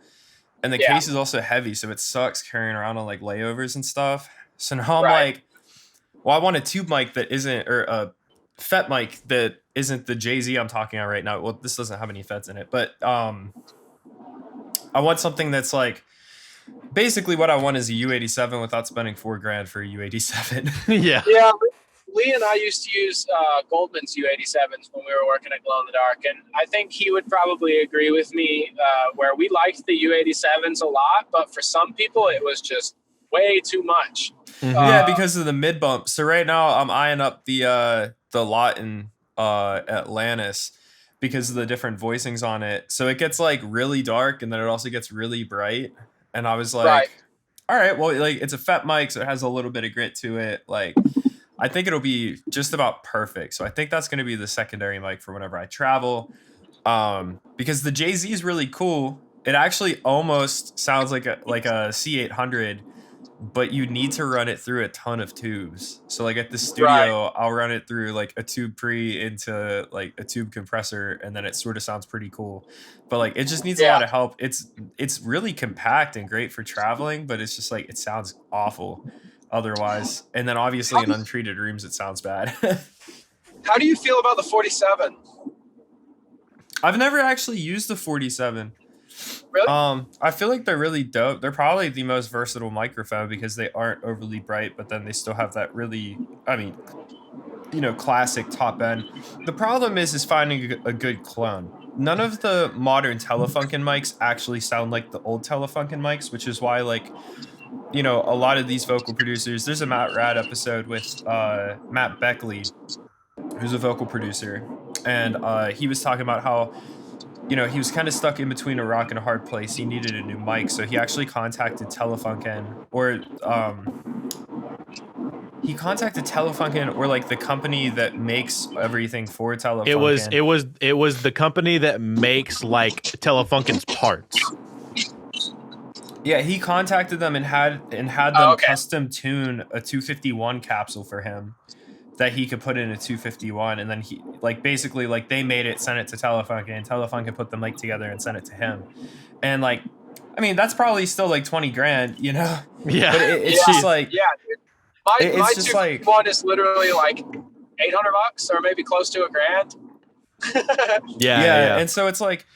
and the case is also heavy, so it sucks carrying around on like layovers and stuff. So now I'm like, well, I want a tube mic that isn't, or a FET mic that isn't the Jay-Z I'm talking about right now. Well, this doesn't have any FETs in it, but I want something that's like, basically what I want is a U87 without spending $4,000 for a U87. Yeah. Lee and I used to use Goldman's U87s when we were working at Glow in the Dark, and I think he would probably agree with me where we liked the U87s a lot, but for some people it was just way too much. Yeah, because of the mid bump. So right now I'm eyeing up the lot in Atlantis because of the different voicings on it. So it gets like really dark, and then it also gets really bright. And I was like, all right, well, like it's a FET mic, so it has a little bit of grit to it. Like, I think it'll be just about perfect. So I think that's going to be the secondary mic for whenever I travel. Because the Jay-Z is really cool. It actually almost sounds like a C800, but you need to run it through a ton of tubes. So like at the studio, I'll run it through like a tube pre into like a tube compressor, and then it sort of sounds pretty cool. But like it just needs a lot of help. It's really compact and great for traveling, but it's just like it sounds awful otherwise. And then obviously in untreated rooms it sounds bad. How do you feel about the 47? I've never actually used the 47. Really? I feel like they're really dope. They're probably the most versatile microphone because they aren't overly bright, but then they still have that really, I mean, classic top end. The problem is finding a good clone. None of the modern Telefunken mics actually sound like the old Telefunken mics, which is why like, a lot of these vocal producers, there's a Matt Rad episode with Matt Beckley, who's a vocal producer. And he was talking about how, he was kind of stuck in between a rock and a hard place. He needed a new mic. So he actually contacted Telefunken or like the company that makes everything for Telefunken. It was the company that makes like Telefunken's parts. Yeah, he contacted them and had them custom tune a 251 capsule for him that he could put in a 251, and then he basically they made it, sent it to Telefunken, and Telefunken put the mic together and sent it to him. And I mean that's probably still like $20,000, Yeah. But it's just like dude. My 251 is literally like $800 or maybe close to $1,000. Yeah. And so it's like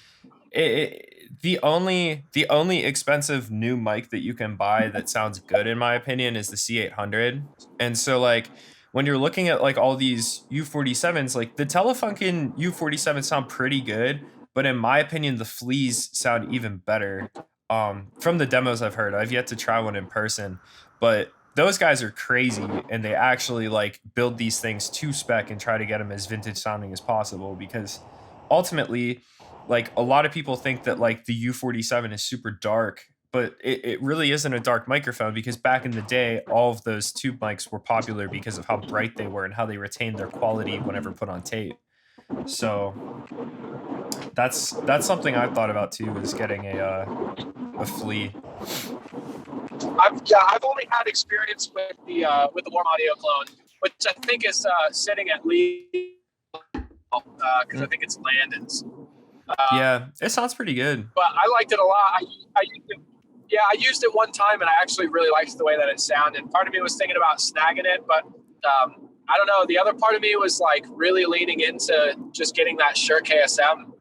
the only expensive new mic that you can buy that sounds good in my opinion is the C800. And so like when you're looking at like all these U47s, like the Telefunken U47 sound pretty good, but in my opinion the Fleas sound even better. From the demos I've heard, I've yet to try one in person, but those guys are crazy, and they actually like build these things to spec and try to get them as vintage sounding as possible, because ultimately like a lot of people think that like the U47 is super dark, but it really isn't a dark microphone, because back in the day, all of those tube mics were popular because of how bright they were and how they retained their quality whenever put on tape. So that's something I've thought about too, is getting a flea. I've only had experience with the Warm Audio clone, which I think is sitting at Lee, because I think it's Landon's. Yeah, it sounds pretty good. But I liked it a lot. I used it one time, and I actually really liked the way that it sounded. Part of me was thinking about snagging it, but I don't know. The other part of me was like really leaning into just getting that Shure KSM,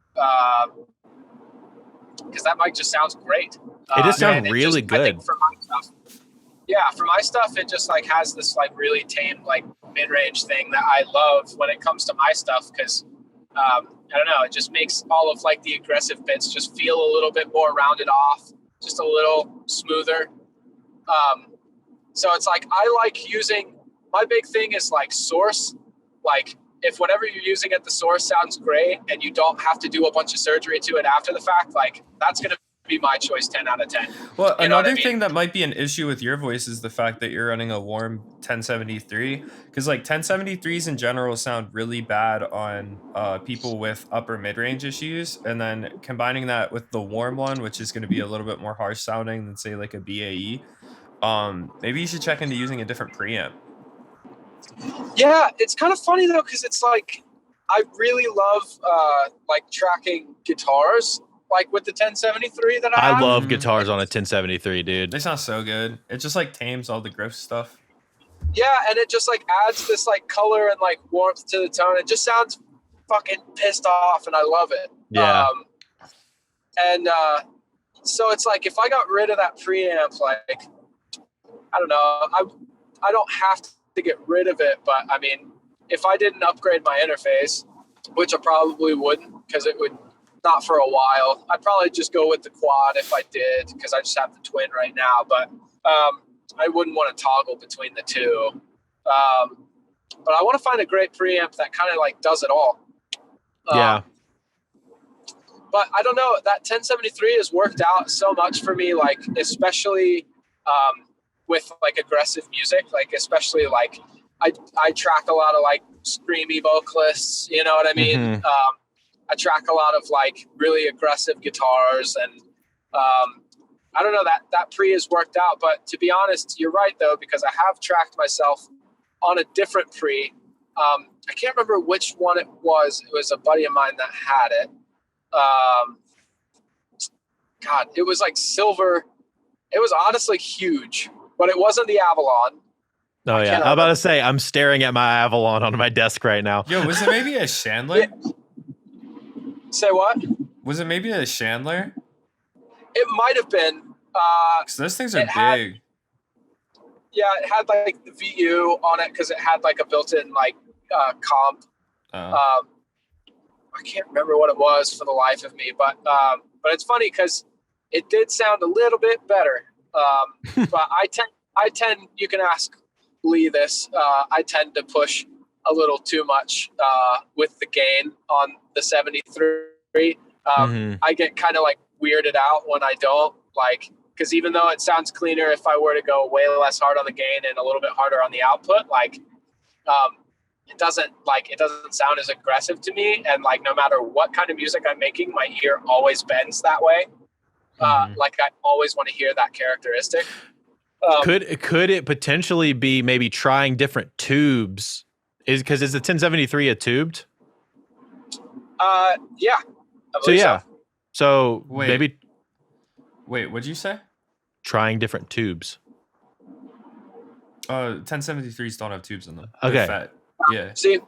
because that mic just sounds great. It just sounds really good. I think for my stuff, it just like has this like really tame like mid-range thing that I love when it comes to my stuff, because I don't know, it just makes all of like the aggressive bits just feel a little bit more rounded off, just a little smoother. So it's like I like using, my big thing is like source. Like if whatever you're using at the source sounds great and you don't have to do a bunch of surgery to it after the fact, like that's going to be my choice 10 out of 10. Well, another thing that might be an issue with your voice is the fact that you're running a warm 1073, because like 1073s in general sound really bad on people with upper mid-range issues, and then combining that with the warm one, which is going to be a little bit more harsh sounding than say like a BAE, maybe you should check into using a different preamp. Yeah, it's kind of funny though, because it's like I really love like tracking guitars, like with the 1073 that I have. love guitars on a 1073, dude. They sound so good. It just like tames all the gross stuff. Yeah, and it just like adds this like color and like warmth to the tone. It just sounds fucking pissed off, and I love it. Yeah. So it's like if I got rid of that preamp, like I don't know, I don't have to get rid of it, but I mean, if I didn't upgrade my interface, which I probably wouldn't, because it would not for a while, I'd probably just go with the quad if I did, because I just have the twin right now. But I wouldn't want to toggle between the two. But I want to find a great preamp that kind of like does it all. Yeah. But I don't know, that 1073 has worked out so much for me, like especially with like aggressive music, like especially like I track a lot of like screamy vocalists, you know what I mean? Mm-hmm. I track a lot of like really aggressive guitars, and I don't know, that pre has worked out. But to be honest, you're right though, because I have tracked myself on a different pre. I can't remember which one it was. It was a buddy of mine that had it. God, it was like silver. It was honestly huge, but it wasn't the Avalon. Oh yeah, I'm about to say I'm staring at my Avalon on my desk right now. Yo, was it maybe a Chandler? Yeah. Say what? Was it maybe a Chandler? It might have been. Because those things are big. It had like the VU on it because it had like a built-in like comp. I can't remember what it was for the life of me, but it's funny because it did sound a little bit better. But I tend, you can ask Lee this, I tend to push a little too much with the gain on the 73. I get kind of like weirded out when I don't, like, because even though it sounds cleaner if I were to go way less hard on the gain and a little bit harder on the output, like it doesn't sound as aggressive to me. And like no matter what kind of music I'm making, my ear always bends that way. Like I always want to hear that characteristic. Could it potentially be maybe trying different tubes? Is the 1073 a tubed? Yeah. So yeah. So maybe. Wait, what'd you say? Trying different tubes. 1073s don't have tubes in them. Okay. They're fat. Yeah. See,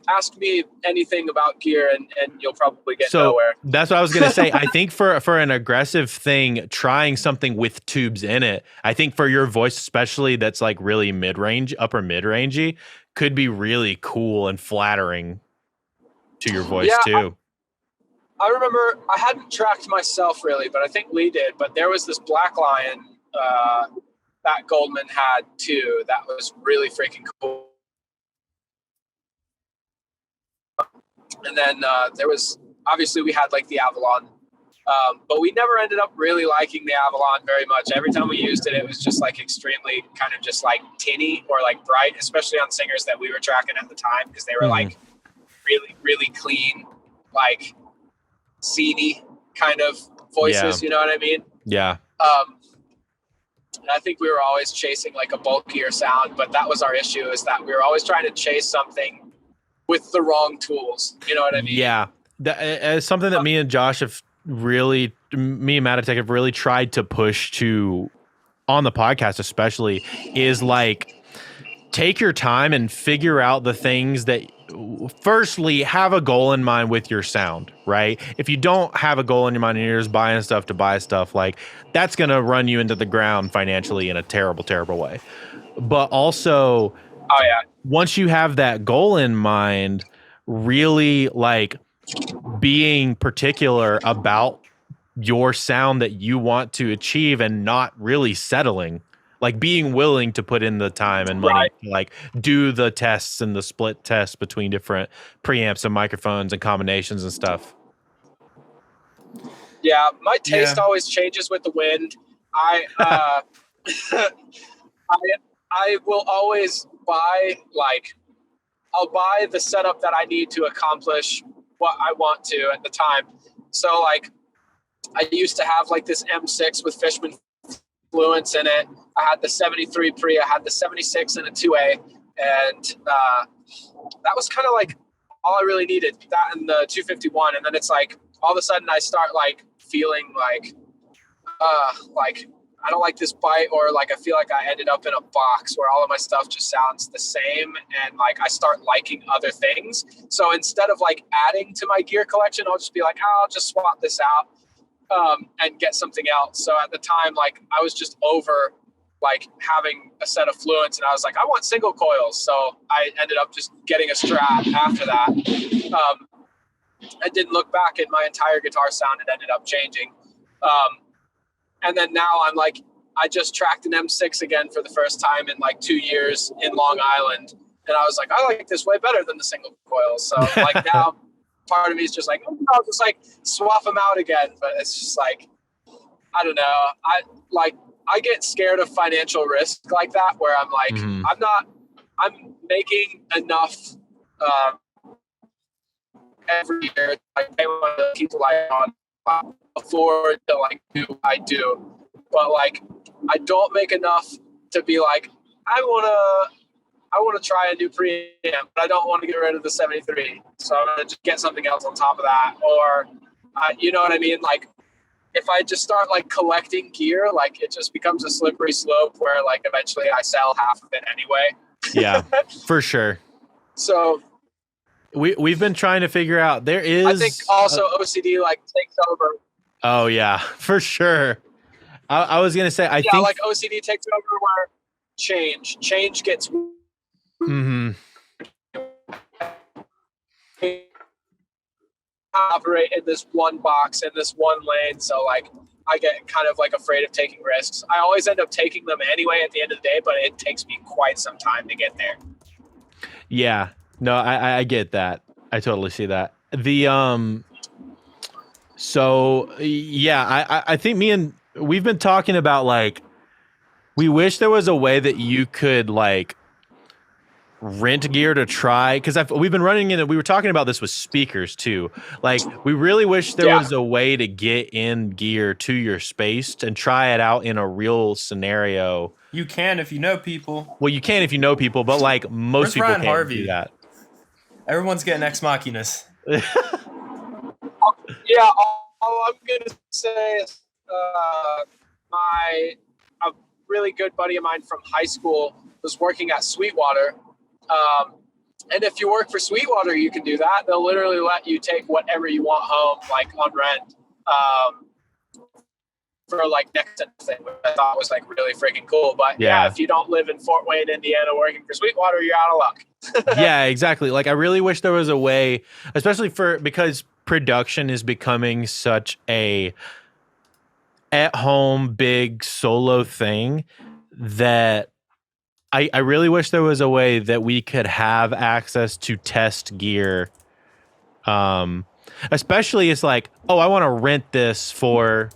ask me anything about gear and you'll probably get nowhere. That's what I was gonna say. I think for an aggressive thing, trying something with tubes in it, I think for your voice especially, that's like really mid-range, upper mid-rangey, could be really cool and flattering to your voice too. I remember I hadn't tracked myself really, but I think Lee did. But there was this Black Lion that Goldman had too that was really freaking cool. And then there was, obviously we had like the Avalon But we never ended up really liking the Avalon very much. Every time we used it, it was just like extremely kind of just like tinny or like bright, especially on singers that we were tracking at the time, because they were like really, really clean, like seedy kind of voices. Yeah. You know what I mean? Yeah. And I think we were always chasing like a bulkier sound, but that was our issue, is that we were always trying to chase something with the wrong tools. You know what I mean? Yeah. That, something that me and Josh have really, me and Matotek have really tried to push to on the podcast, especially, is like, take your time and figure out the things that, firstly, have a goal in mind with your sound, right? If you don't have a goal in your mind and you're just buying stuff to buy stuff, like, that's going to run you into the ground financially in a terrible, terrible way. But also, once you have that goal in mind, really like being particular about your sound that you want to achieve and not really settling, like being willing to put in the time and money to like do the tests and the split tests between different preamps and microphones and combinations and stuff. Yeah, my taste always changes with the wind. I will always buy, like, I'll buy the setup that I need to accomplish what I want to at the time. So like, I used to have like this M6 with Fishman Fluence in it. I had the 73 pre, I had the 76 and a 2A. And that was kind of like all I really needed, that and the 251. And then it's like, all of a sudden I start like feeling like I don't like this bite, or like I feel like I ended up in a box where all of my stuff just sounds the same, and like I start liking other things. So instead of like adding to my gear collection, I'll just be like, I'll just swap this out and get something else. So at the time, like I was just over like having a set of Fluence, and I was like, I want single coils. So I ended up just getting a Strat after that. I didn't look back, and my entire guitar sound had ended up changing. And then now I'm like, I just tracked an M6 again for the first time in like 2 years in Long Island. And I was like, I like this way better than the single coils. So like now part of me is just like, I'll just like swap them out again. But it's just like, I don't know. I get scared of financial risk like that, where I'm like, I'm making enough every year. Like pay one of the people I afford to like do what I do, but like I don't make enough to be like, I want to try a new preamp, but I don't want to get rid of the 73, so I'm gonna just get something else on top of that. Or you know what I mean? Like if I just start like collecting gear, like it just becomes a slippery slope where like eventually I sell half of it anyway. Yeah, for sure. So we've been trying to figure out, there is, I think also OCD like takes over. Oh yeah, for sure. I was gonna say, I think like OCD takes over where change gets operate in this one box in this one lane. So like I get kind of like afraid of taking risks. I always end up taking them anyway at the end of the day, but it takes me quite some time to get there. Yeah. No, I get that. I totally see that. So yeah, I think we've been talking about like, we wish there was a way that you could like rent gear to try, because we've been running in it. We were talking about this with speakers too. Like we really wish there was a way to get in gear to your space and try it out in a real scenario. You can if you know people. Well, you can if you know people, but like most people Ryan can't Harvey? do that. Everyone's getting ex machinas. Yeah, all I'm gonna say is a really good buddy of mine from high school was working at Sweetwater. And if you work for Sweetwater, you can do that. They'll literally let you take whatever you want home, like on rent, for like next to nothing, which I thought was like really freaking cool. But yeah, if you don't live in Fort Wayne, Indiana, working for Sweetwater, you're out of luck. Yeah, exactly. Like I really wish there was a way, especially because production is becoming such a at-home big solo thing, that I really wish there was a way that we could have access to test gear Especially it's like, oh, I want to rent this for,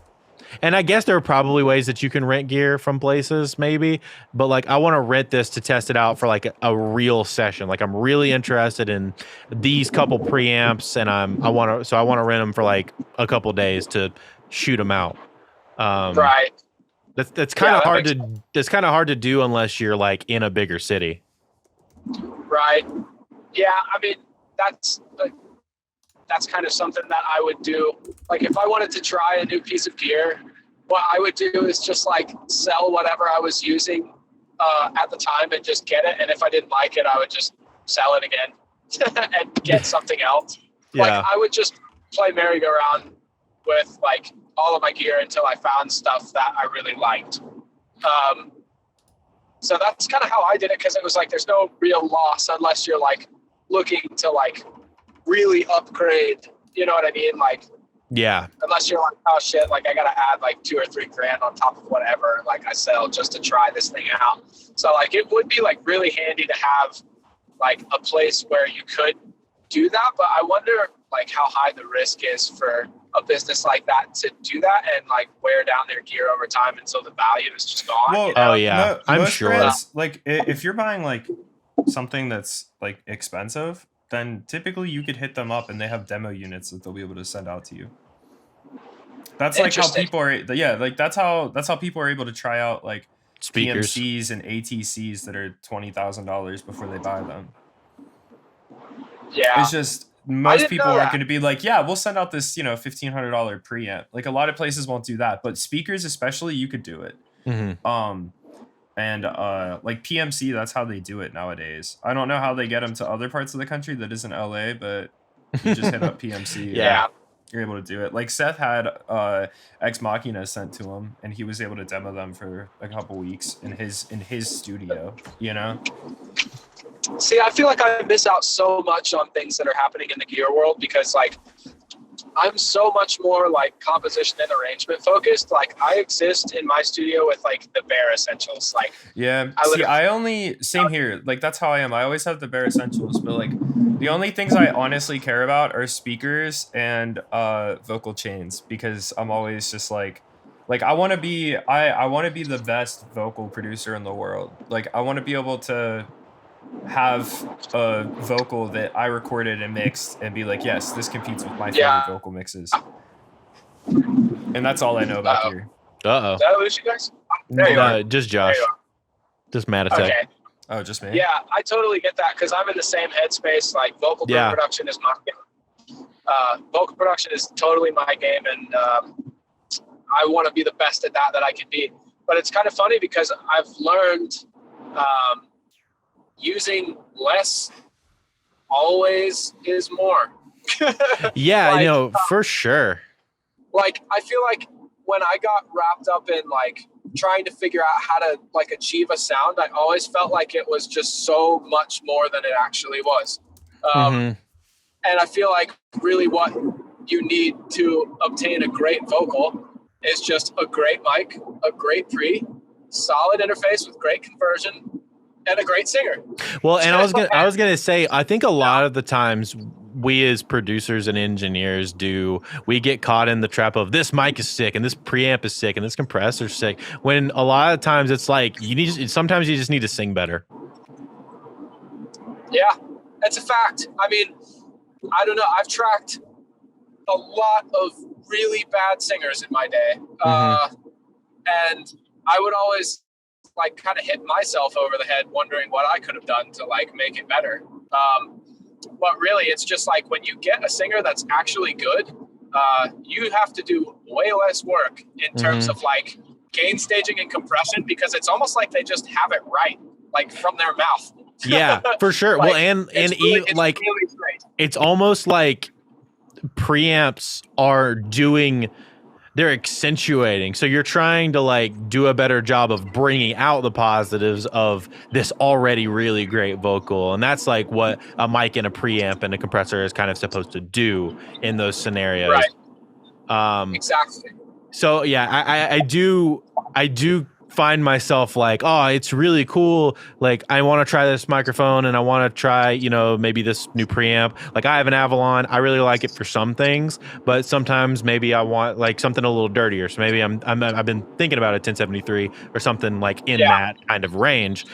and I guess there are probably ways that you can rent gear from places maybe, but like I want to rent this to test it out for like a real session. Like I'm really interested in these couple preamps and I want to rent them for like a couple days to shoot them out. Right. That's kind of hard to that's kind of hard to do unless you're like in a bigger city. Right. Yeah, I mean that's kind of something that I would do. Like if I wanted to try a new piece of gear, what I would do is just like sell whatever I was using at the time and just get it. And if I didn't like it, I would just sell it again and get something else. Yeah. Like I would just play merry-go-round with like all of my gear until I found stuff that I really liked. So that's kind of how I did it, because it was like there's no real loss unless you're like looking to like really upgrade, you know what I mean? Like, yeah, unless you're like, oh shit, like I gotta add like $2,000 or $3,000 on top of whatever like I sell just to try this thing out. So like it would be like really handy to have like a place where you could do that, but I wonder like how high the risk is for a business like that to do that and like wear down their gear over time until the value is just gone. Well, you know? Oh yeah, I'm most sure. brands, like if you're buying like something that's like expensive, then typically you could hit them up and they have demo units that they'll be able to send out to you. That's like how people are, like that's how people are able to try out like Speakers. PMCs and ATCs that are $20,000 before they buy them. Yeah. It's just most people aren't that. going to be like, yeah, we'll send out this, $1,500 preamp. Like a lot of places won't do that, but speakers especially, you could do it. Mm-hmm. And like PMC, that's how they do it nowadays. I don't know how they get them to other parts of the country that isn't LA, but you just hit up PMC. Yeah. You're able to do it. Like Seth had Ex Machina sent to him, and he was able to demo them for a couple weeks in his studio. See, I feel like I miss out so much on things that are happening in the gear world because like I'm so much more like composition and arrangement focused. Like I exist in my studio with like the bare essentials. Like same here. Like that's how I am. I always have the bare essentials, but like the only things I honestly care about are speakers and vocal chains, because I'm always just like I want to be the best vocal producer in the world. Like I want to be able to have a vocal that I recorded and mixed and be like, yes, this competes with my favorite vocal mixes. And that's all I know about here. Uh-oh. Did I lose you guys? There you are. Just Josh. Just Matotek. Okay. Oh, just me? Yeah, I totally get that because I'm in the same headspace. Like vocal production is my game. Vocal production is totally my game, and I want to be the best at that I can be. But it's kind of funny because I've learned using less always is more. Yeah, I know, for sure. Like, I feel like when I got wrapped up in like trying to figure out how to like achieve a sound, I always felt like it was just so much more than it actually was. And I feel like really what you need to obtain a great vocal is just a great mic, a great pre, solid interface with great conversion, and a great singer. Well, and I was gonna say, I think a lot of the times we as producers and engineers we get caught in the trap of this mic is sick and this preamp is sick and this compressor's sick, when a lot of times it's like sometimes you just need to sing better. Yeah, that's a fact. I mean, I don't know. I've tracked a lot of really bad singers in my day. And I would always like kind of hit myself over the head wondering what I could have done to like make it better. But really it's just like when you get a singer that's actually good, you have to do way less work in terms of like gain staging and compression, because it's almost like they just have it right, like from their mouth. Yeah, for sure. Like, well, and really, like really great. It's almost like preamps are they're accentuating. So you're trying to like do a better job of bringing out the positives of this already really great vocal. And that's like what a mic and a preamp and a compressor is kind of supposed to do in those scenarios. Right. Exactly. So yeah, I do find myself like, oh, it's really cool. Like, I want to try this microphone and I want to try, you know, maybe this new preamp. Like, I have an Avalon. I really like it for some things, but sometimes maybe I want like something a little dirtier. So maybe I've been thinking about a 1073 or something like in that kind of range.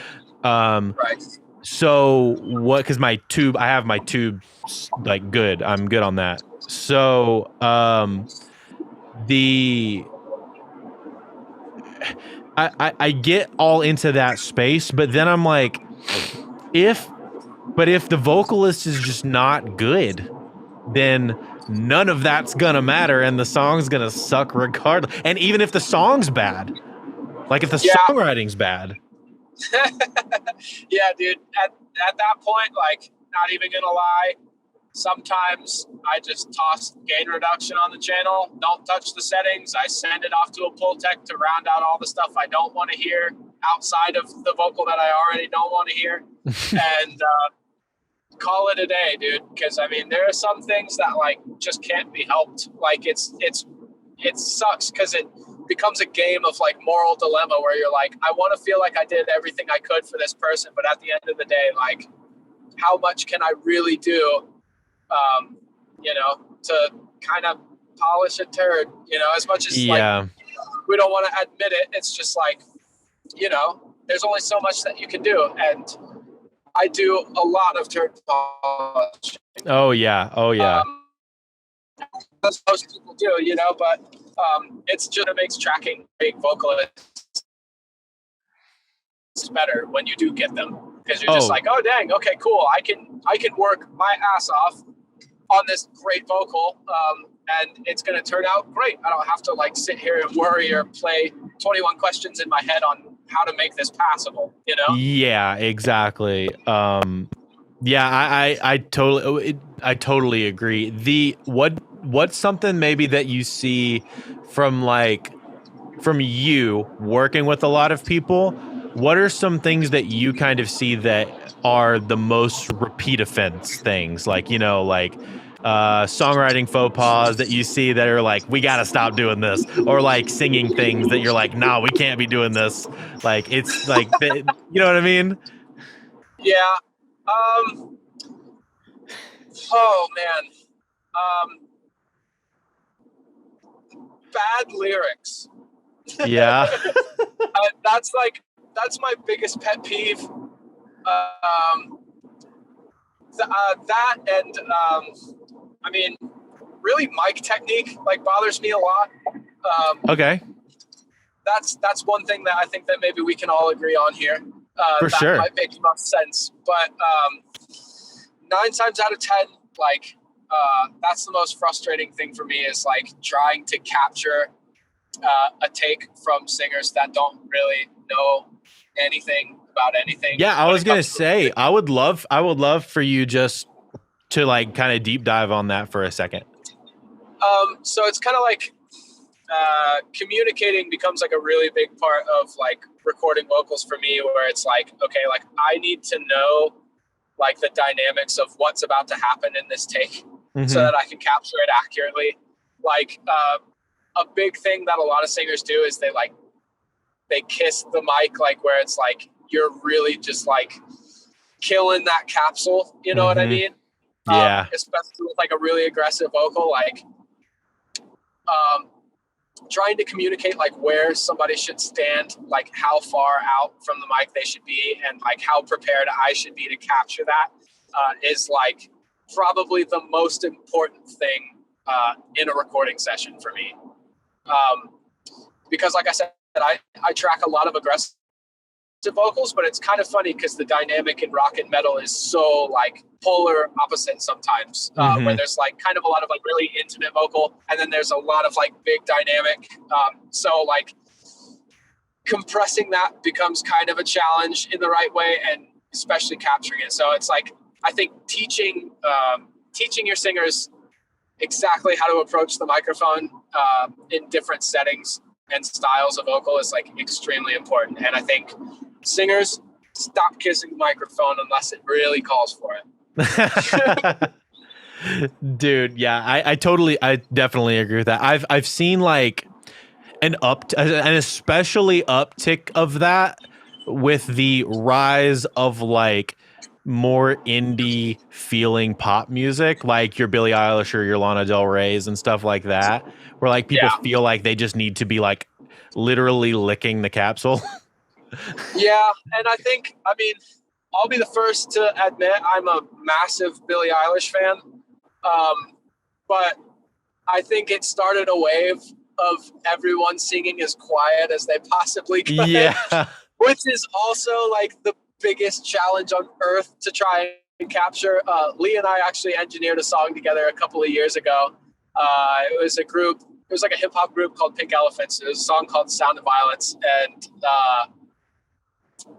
Right. So what, because I have my tube like good. I'm good on that. So I get all into that space, but then I'm like, if the vocalist is just not good, then none of that's gonna matter, and the song's gonna suck regardless. And even if the song's bad, like if the songwriting's bad. Yeah, dude. At that point, like, not even gonna lie, sometimes I just toss gain reduction on the channel, don't touch the settings. I send it off to a pull tech to round out all the stuff I don't want to hear outside of the vocal that I already don't want to hear, and call it a day, dude. Because I mean, there are some things that like just can't be helped. Like it sucks because it becomes a game of like moral dilemma where you're like, I want to feel like I did everything I could for this person, but at the end of the day, like, how much can I really do? You know, to kind of polish a turd, you know, as much as like we don't want to admit it, it's just like, you know, there's only so much that you can do. And I do a lot of turd polish. Oh yeah. As most people do, you know, but it's just, it makes tracking great vocalists better when you do get them. Because you're just like, oh dang, okay, cool. I can work my ass off on this great vocal, and it's going to turn out great. I don't have to like sit here and worry or play 21 questions in my head on how to make this passable, you know? Yeah, exactly. Yeah, I totally agree. What's something maybe that you see from you working with a lot of people? What are some things that you kind of see that are the most repeat offense things? Like, you know, like songwriting faux pas that you see that are like, we got to stop doing this, or like singing things that you're like, nah, we can't be doing this. Like, it's like, you know what I mean? Yeah. Oh man. Bad lyrics. Yeah. That's my biggest pet peeve. That and I mean, really, mic technique like bothers me a lot. Okay. That's one thing that I think that maybe we can all agree on here. For that sure. might make enough sense, but 9 times out of 10, like that's the most frustrating thing for me is like trying to capture a take from singers that don't really know anything about anything. Yeah, I was gonna say I would love for you just to like kind of deep dive on that for a second. So it's kind of like communicating becomes like a really big part of like recording vocals for me, where it's like, okay, like I need to know like the dynamics of what's about to happen in this take so that I can capture it accurately. Like a big thing that a lot of singers do is they kiss the mic, like where it's like you're really just like killing that capsule, you know what I mean? Yeah. Especially with like a really aggressive vocal, like trying to communicate like where somebody should stand, like how far out from the mic they should be, and like how prepared I should be to capture that is like probably the most important thing in a recording session for me. Because like I said, I track a lot of aggressive vocals, but it's kind of funny because the dynamic in rock and metal is so like polar opposite sometimes, where there's like kind of a lot of like really intimate vocal, and then there's a lot of like big dynamic. So like compressing that becomes kind of a challenge in the right way, and especially capturing it. So it's like, I think teaching your singers exactly how to approach the microphone in different settings and styles of vocal is like extremely important. And I think singers, stop kissing the microphone unless it really calls for it. Dude, yeah, I definitely agree with that. I've seen like, an especially uptick of that with the rise of like more indie feeling pop music, like your Billie Eilish or your Lana Del Rey's and stuff like that, where like people feel like they just need to be like literally licking the capsule. Yeah, and I mean, I'll be the first to admit I'm a massive Billie Eilish fan, but I think it started a wave of everyone singing as quiet as they possibly could. Yeah. Which is also like the biggest challenge on earth to try and capture. Lee and I actually engineered a song together a couple of years ago. It was like a hip hop group called Pink Elephants. It was a song called Sound of Violence. And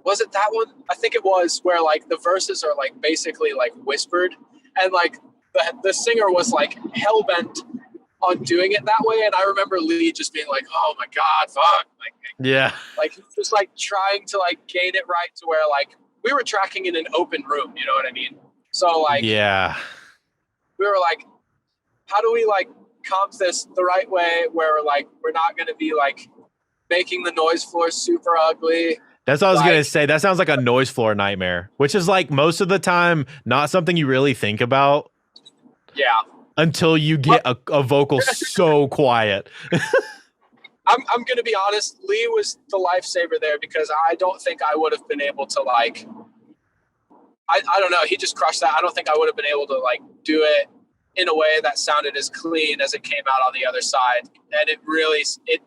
was it that one? I think it was, where like the verses are like basically like whispered, and like the singer was like hell bent on doing it that way. And I remember Lee just being like, oh my God, fuck. Like he's just like trying to like gain it right to where like we were tracking in an open room, you know what I mean? So like, we were like, how do we like comp this the right way where like we're not going to be like making the noise floor super ugly? That's what I was going to say. That sounds like a noise floor nightmare, which is like most of the time not something you really think about. Yeah. Until you get a vocal so quiet. I'm going to be honest. Lee was the lifesaver there, because I don't think I would have been able to like, I don't know. He just crushed that. I don't think I would have been able to like do it in a way that sounded as clean as it came out on the other side. And it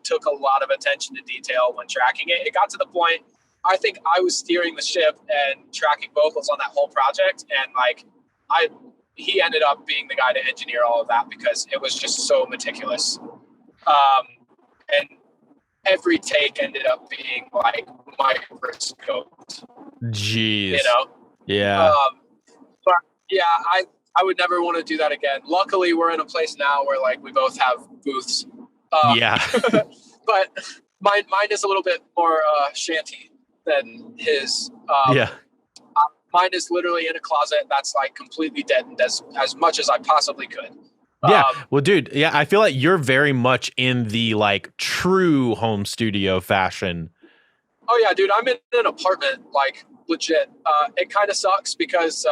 took a lot of attention to detail when tracking it. It got to the point, I think I was steering the ship and tracking vocals on that whole project. And like, he ended up being the guy to engineer all of that, because it was just so meticulous. And every take ended up being like microscoped. Jeez. You know? Yeah. But yeah, I would never want to do that again. Luckily, we're in a place now where like we both have booths. But mine is a little bit more shanty than his. Mine is literally in a closet that's like completely deadened as much as I possibly could. Yeah. Well, dude, I feel like you're very much in the like true home studio fashion. Oh yeah, dude, I'm in an apartment, like legit. It kind of sucks because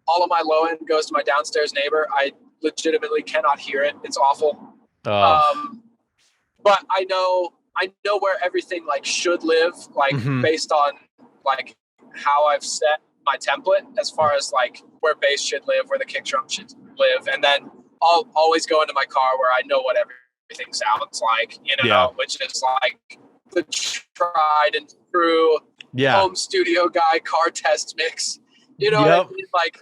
all of my low end goes to my downstairs neighbor. I legitimately cannot hear it. It's awful. But I know where everything like should live, like based on like how I've set my template as far as like where bass should live, where the kick drum should live. And then I'll always go into my car where I know what everything sounds like, which is like the tried and true home studio guy car test mix, what I mean? Like,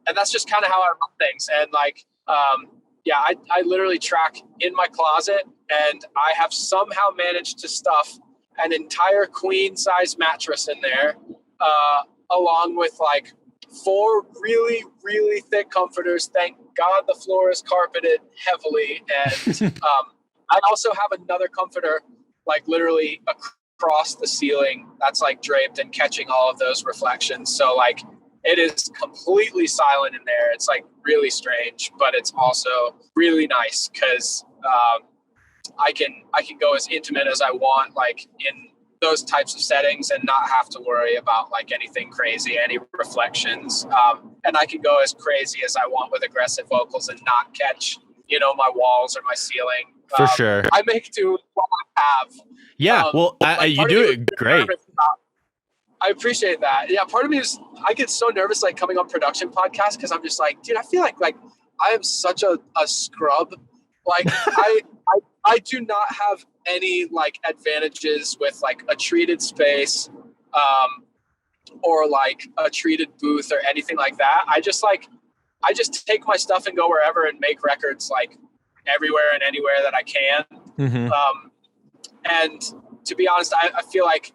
and that's just kind of how I run things. And like, I literally track in my closet, and I have somehow managed to stuff an entire queen size mattress in there, along with like 4 really, really thick comforters. Thank God the floor is carpeted heavily. And I also have another comforter like literally across the ceiling that's like draped and catching all of those reflections. So like it is completely silent in there. It's like really strange, but it's also really nice because I can go as intimate as I want, like in those types of settings, and not have to worry about like anything crazy, any reflections. And I can go as crazy as I want with aggressive vocals and not catch, my walls or my ceiling. For sure. I make do with what I have. Yeah. You do it great. I appreciate that. Yeah. Part of me is, I get so nervous like coming on production podcasts, because I'm just like, dude, I feel like I am such a scrub. Like I do not have any like advantages with like a treated space, or like a treated booth or anything like that. I just take my stuff and go wherever and make records like everywhere and anywhere that I can. And to be honest, I feel like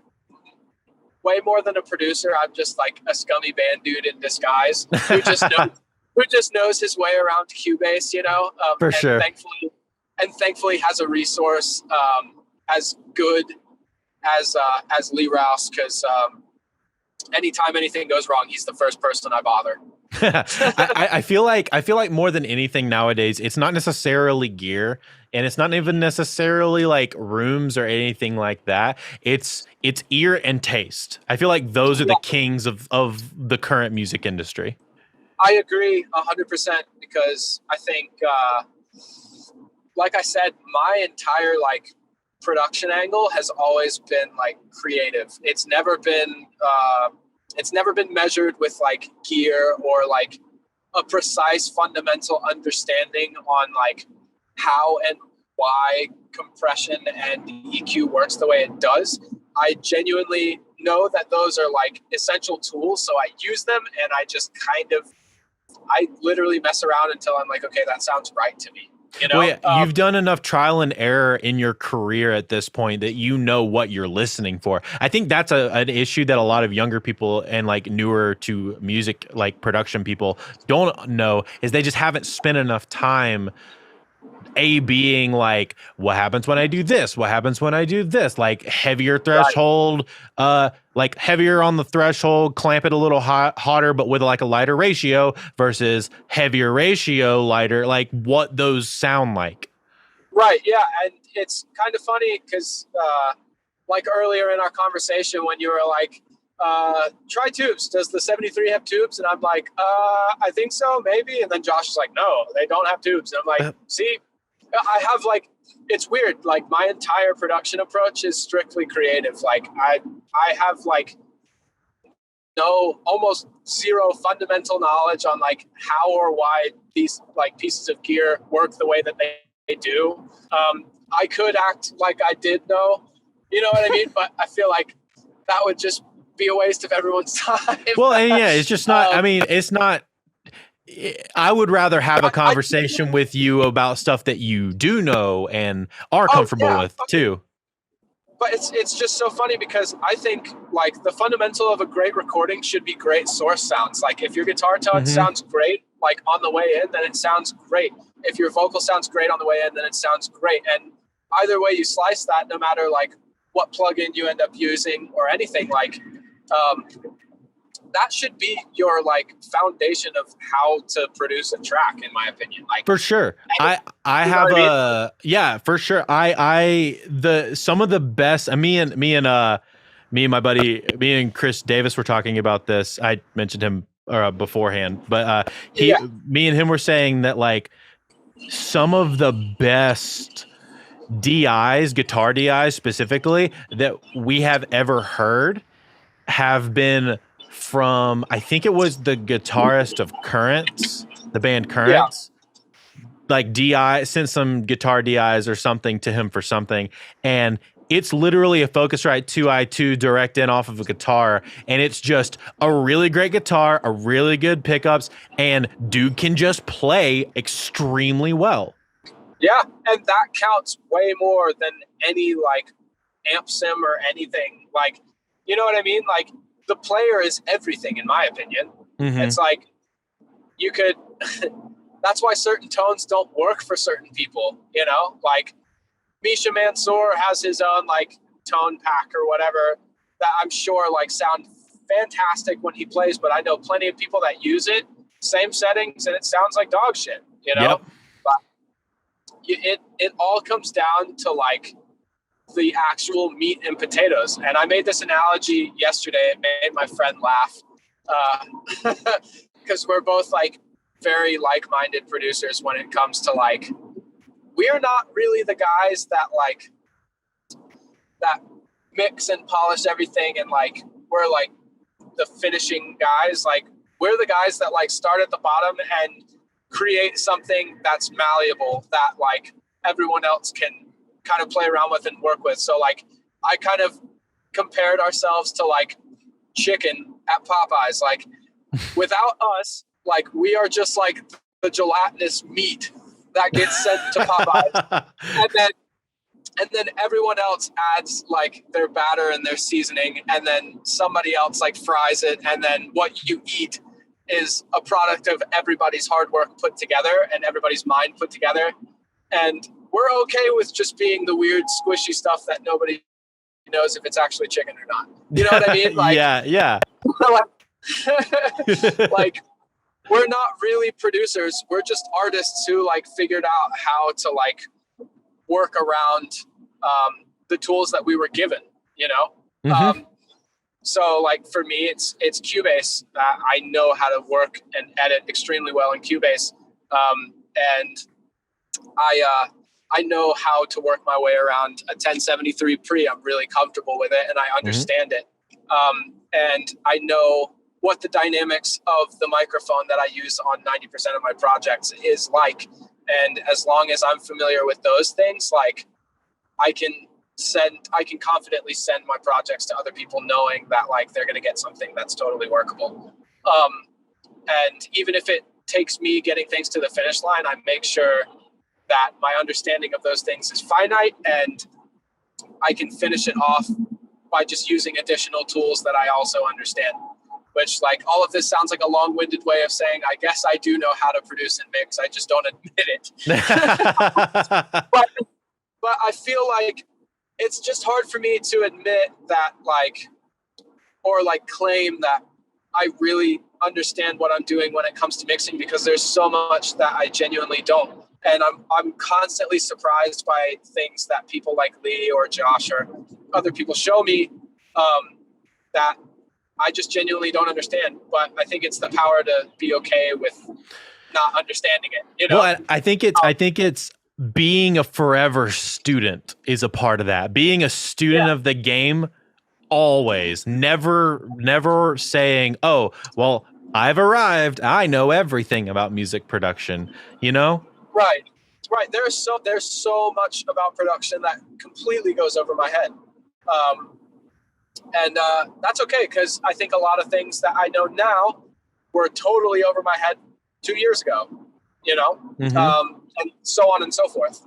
way more than a producer, I'm just like a scummy band dude in disguise who just knows his way around Cubase, For sure. Thankfully has a resource as good as Lee Rouse, because anytime anything goes wrong, he's the first person I bother. I feel like more than anything nowadays, it's not necessarily gear, and it's not even necessarily like rooms or anything like that. It's ear and taste. I feel like those are the kings of the current music industry. I agree 100% because I think, like I said, my entire like production angle has always been like creative. It's never been measured with like gear or like a precise fundamental understanding on like how and why compression and EQ works the way it does. I genuinely know that those are like essential tools, so I use them, and I literally mess around until I'm like, okay, that sounds right to me. You know, well, yeah, you've done enough trial and error in your career at this point that you know what you're listening for. I think that's an issue that a lot of younger people and like newer to music, like production people don't know, is they just haven't spent enough time being like, what happens when I do this? What happens when I do this? Like heavier threshold, like heavier on the threshold, clamp it a little hotter, but with like a lighter ratio versus heavier ratio, lighter, like what those sound like. Right. Yeah. And it's kind of funny because like earlier in our conversation when you were like, try tubes. Does the 73 have tubes? And I'm like, I think so, maybe. And then Josh is like, no, they don't have tubes. And I'm like, see, I have like, it's weird. Like my entire production approach is strictly creative. Like I have like almost zero fundamental knowledge on like how or why these like pieces of gear work the way that they do. I could act like I did know, you know what I mean? But I feel like that would just be a waste of everyone's time. Well, and yeah, it's just not, I mean, it's not, I would rather have a conversation with you about stuff that you do know and are comfortable with too. But it's just so funny because I think like the fundamental of a great recording should be great source sounds. Like if your guitar tone sounds great, like on the way in, then it sounds great. If your vocal sounds great on the way in, then it sounds great. And either way you slice that, no matter like what plugin you end up using or anything, like that should be your like foundation of how to produce a track, in my opinion. Like for sure. I have for sure. Some of the best, me and my buddy, me and Chris Davis were talking about this. I mentioned him beforehand, but me and him were saying that like some of the best DIs, guitar DIs specifically, that we have ever heard have been from, I think it was the guitarist of Currents, the band Currents. Like DI sent some guitar DIs or something to him for something, and it's literally a Focusrite 2i2 direct in off of a guitar, and it's just a really great guitar, a really good pickups, and dude can just play extremely well. Yeah, and that counts way more than any like amp sim or anything. Like, you know what I mean? Like the player is everything, in my opinion. It's like you could. That's why certain tones don't work for certain people. You know, like Misha Mansour has his own like tone pack or whatever that I'm sure like sound fantastic when he plays, but I know plenty of people that use it, same settings, and it sounds like dog shit. You know. Yep. It all comes down to like the actual meat and potatoes. And I made this analogy yesterday. It made my friend laugh because we're both like very like-minded producers when it comes to like, we are not really the guys that mix and polish everything. And like, we're like the finishing guys. Like we're the guys that like start at the bottom and create something that's malleable that like everyone else can kind of play around with and work with. So like I kind of compared ourselves to like chicken at Popeyes. Like without us, like we are just like the gelatinous meat that gets sent to Popeyes. and then everyone else adds like their batter and their seasoning, and then somebody else like fries it, and then what you eat is a product of everybody's hard work put together and everybody's mind put together. And we're okay with just being the weird, squishy stuff that nobody knows if it's actually chicken or not. You know what I mean? Like, yeah. like we're not really producers. We're just artists who like figured out how to like work around the tools that we were given, you know? Mm-hmm. So like for me, it's Cubase. I know how to work and edit extremely well in Cubase. And I know how to work my way around a 1073 pre. I'm really comfortable with it and I understand it. And I know what the dynamics of the microphone that I use on 90% of my projects is like. And as long as I'm familiar with those things, like I can confidently send my projects to other people knowing that like they're going to get something that's totally workable. And even if it takes me getting things to the finish line, I make sure that my understanding of those things is finite and I can finish it off by just using additional tools that I also understand. Which, like, all of this sounds like a long-winded way of saying, I guess I do know how to produce and mix. I just don't admit it. but I feel like it's just hard for me to admit that, like, or like claim that I really understand what I'm doing when it comes to mixing, because there's so much that I genuinely don't. And I'm constantly surprised by things that people like Lee or Josh or other people show me that I just genuinely don't understand. But I think it's the power to be okay with not understanding it. You know? Well, I think it's being a forever student is a part of that. Being a student of the game, always, never saying, "Oh, well, I've arrived. I know everything about music production." You know? Right. There's so much about production that completely goes over my head. And that's okay, because I think a lot of things that I know now were totally over my head 2 years ago, you know, and so on and so forth.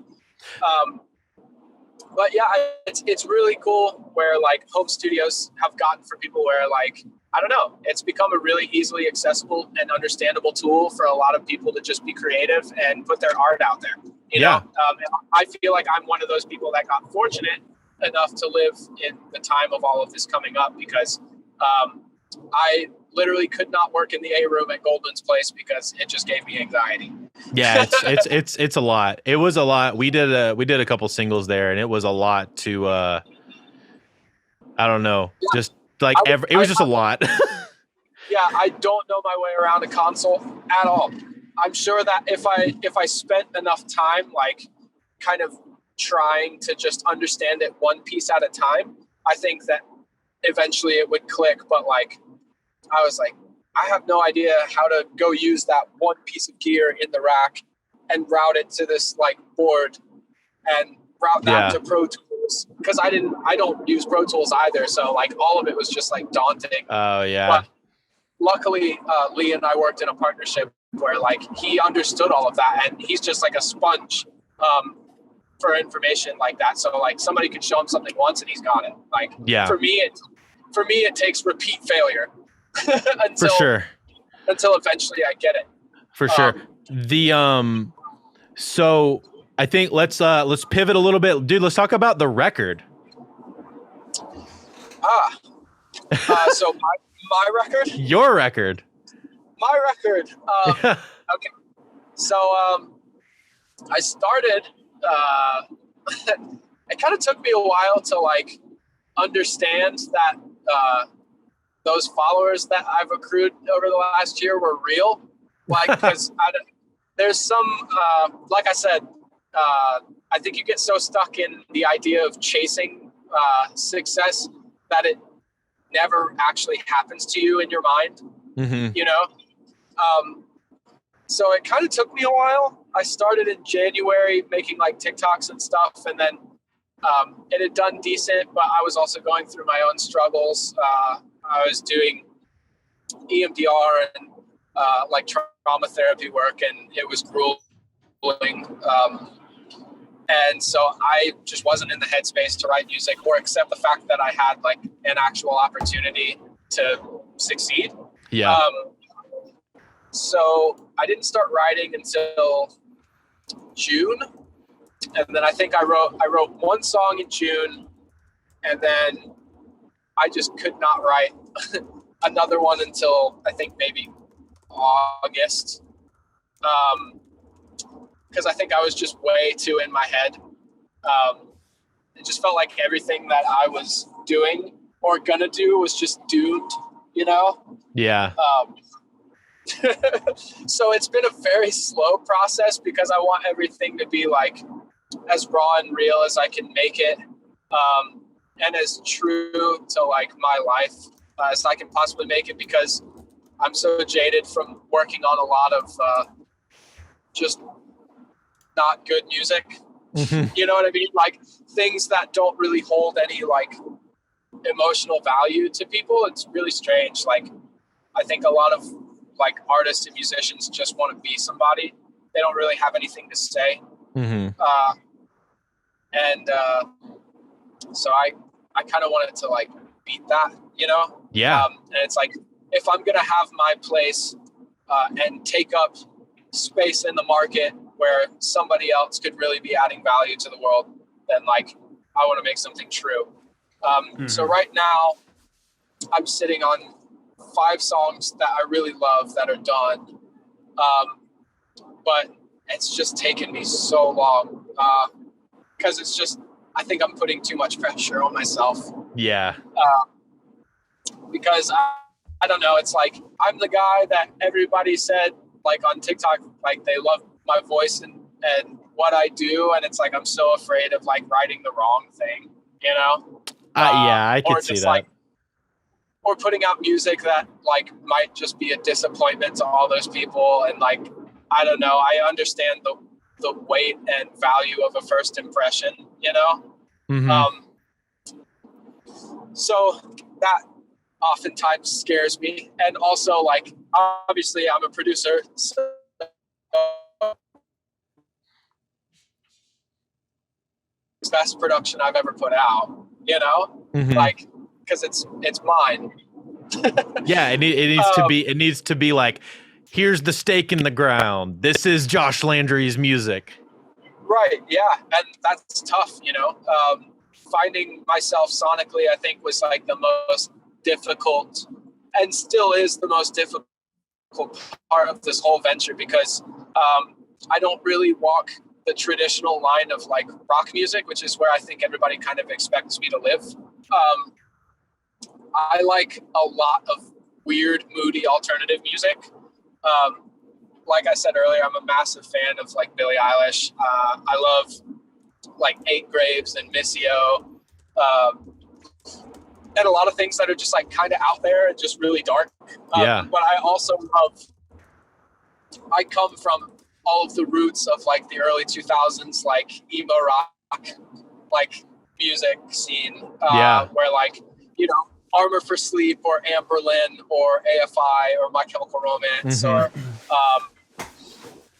But yeah, it's really cool where like home studios have gotten for people where like, I don't know, it's become a really easily accessible and understandable tool for a lot of people to just be creative and put their art out there. You know, I feel like I'm one of those people that got fortunate enough to live in the time of all of this coming up, because I literally could not work in the A room at Goldman's Place because it just gave me anxiety. Yeah, it's a lot. It was a lot. We did a couple singles there, and it was a lot to I don't know, just like it was just a lot. Yeah, I don't know my way around a console at all. I'm sure that if I spent enough time like kind of trying to just understand it one piece at a time, I think that eventually it would click. But like, I was like, I have no idea how to go use that one piece of gear in the rack and route it to this like board and route that to Pro Tools, because I don't use Pro Tools either. So like all of it was just like daunting. Oh yeah. But luckily, Lee and I worked in a partnership where like he understood all of that, and he's just like a sponge for information like that. So like somebody could show him something once and he's got it. Like for me it takes repeat failure until eventually I get it. For sure. So I think let's pivot a little bit, dude. Let's talk about the record. So my record? Your record. My record. Okay. So I started. It kind of took me a while to like understand that those followers that I've accrued over the last year were real. Like, because there's some, like I said, I think you get so stuck in the idea of chasing success that it never actually happens to you in your mind, you know? So it kind of took me a while. I started in January making like TikToks and stuff, and then it had done decent, but I was also going through my own struggles. I was doing EMDR and like trauma therapy work, and it was grueling. And so I just wasn't in the headspace to write music or accept the fact that I had like an actual opportunity to succeed. Yeah. So I didn't start writing until June. And then I think I wrote one song in June. And then I just could not write another one until I think maybe August. Because I think I was just way too in my head. It just felt like everything that I was doing or gonna do was just doomed, you know? Yeah. So it's been a very slow process because I want everything to be like as raw and real as I can make it, and as true to like my life as I can possibly make it, because I'm so jaded from working on a lot of just not good music. You know what I mean? Like things that don't really hold any like emotional value to people. It's really strange. Like I think a lot of like artists and musicians just want to be somebody. They don't really have anything to say. So I kind of wanted to like beat that, you know? Yeah. And it's like, if I'm going to have my place and take up space in the market where somebody else could really be adding value to the world, then like, I want to make something true. So right now I'm sitting on 5 songs that I really love that are done. But it's just taken me so long because it's just, I think I'm putting too much pressure on myself. Yeah. Because I don't know, it's like I'm the guy that everybody said like on TikTok, like they love my voice and what I do, and it's like I'm so afraid of like writing the wrong thing, you know? Yeah, I could see that. Like, or putting out music that like might just be a disappointment to all those people, and like I don't know, I understand the weight and value of a first impression, you know? So that oftentimes scares me. And also like, obviously I'm a producer, so best production I've ever put out, you know? Like, cause it's mine. Yeah. It needs to be like, here's the stake in the ground. This is Josh Landry's music. Right. Yeah. And that's tough, you know? Finding myself sonically, I think, was like the most difficult, and still is the most difficult part of this whole venture, because I don't really walk the traditional line of like rock music, which is where I think everybody kind of expects me to live. I like a lot of weird, moody alternative music. Like I said earlier, I'm a massive fan of like Billie Eilish. I love like 8 Graves and Missio, and a lot of things that are just like kind of out there and just really dark. Yeah. But I also I come from all of the roots of like the early 2000s, like emo rock, like music scene, where like, you know, Armor for Sleep or Amberlin or AFI or My Chemical Romance or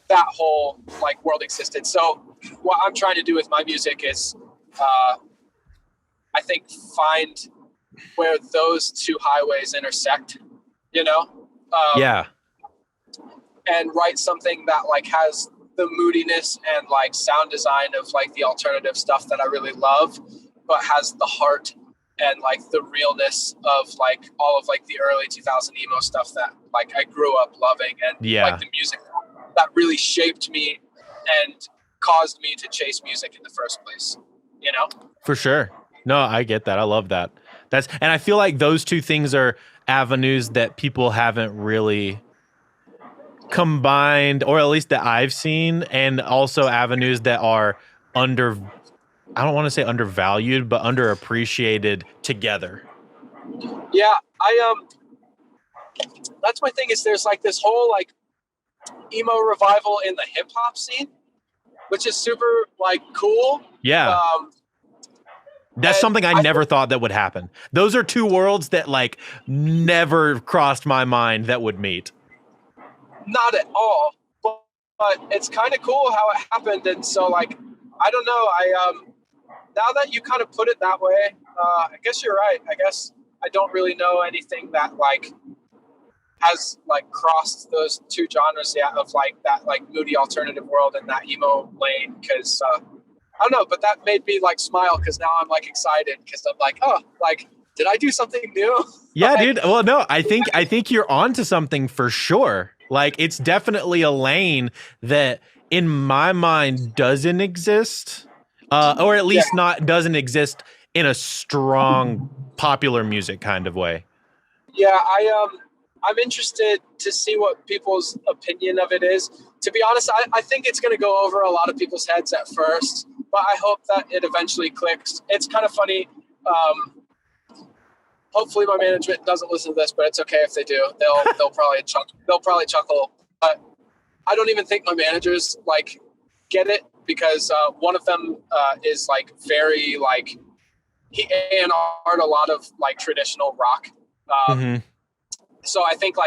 that whole like world existed. So what I'm trying to do with my music is I think find where those two highways intersect, you know? And write something that like has the moodiness and like sound design of like the alternative stuff that I really love, but has the heart and like the realness of like all of like the early 2000 emo stuff that like I grew up loving, and like the music that really shaped me and caused me to chase music in the first place, you know? For sure. No, I get that. I love that. And I feel like those two things are avenues that people haven't really combined, or at least that I've seen, and also avenues that are I don't want to say undervalued, but underappreciated together. Yeah, that's my thing, is there's like this whole like emo revival in the hip hop scene, which is super like cool. Yeah. That's something I never thought that would happen. Those are two worlds that like never crossed my mind that would meet. Not at all, but it's kind of cool how it happened. And so like, I don't know. Now that you kind of put it that way, I guess you're right. I guess I don't really know anything that like has like crossed those two genres yet, of like that like moody alternative world and that emo lane, because I don't know, but that made me like smile because now I'm like excited because I'm like, oh, like, did I do something new? Yeah, Like, dude. Well, no, I think you're onto something for sure. Like, it's definitely a lane that in my mind doesn't exist, or at least not doesn't exist in a strong popular music kind of way. Yeah, I'm interested to see what people's opinion of it is. To be honest, I think it's going to go over a lot of people's heads at first, but I hope that it eventually clicks. It's kind of funny. Hopefully, my management doesn't listen to this, but it's okay if they do. They'll probably chuckle. But I don't even think my managers like get it because one of them is like very like he A&R'd a lot of like traditional rock. So I think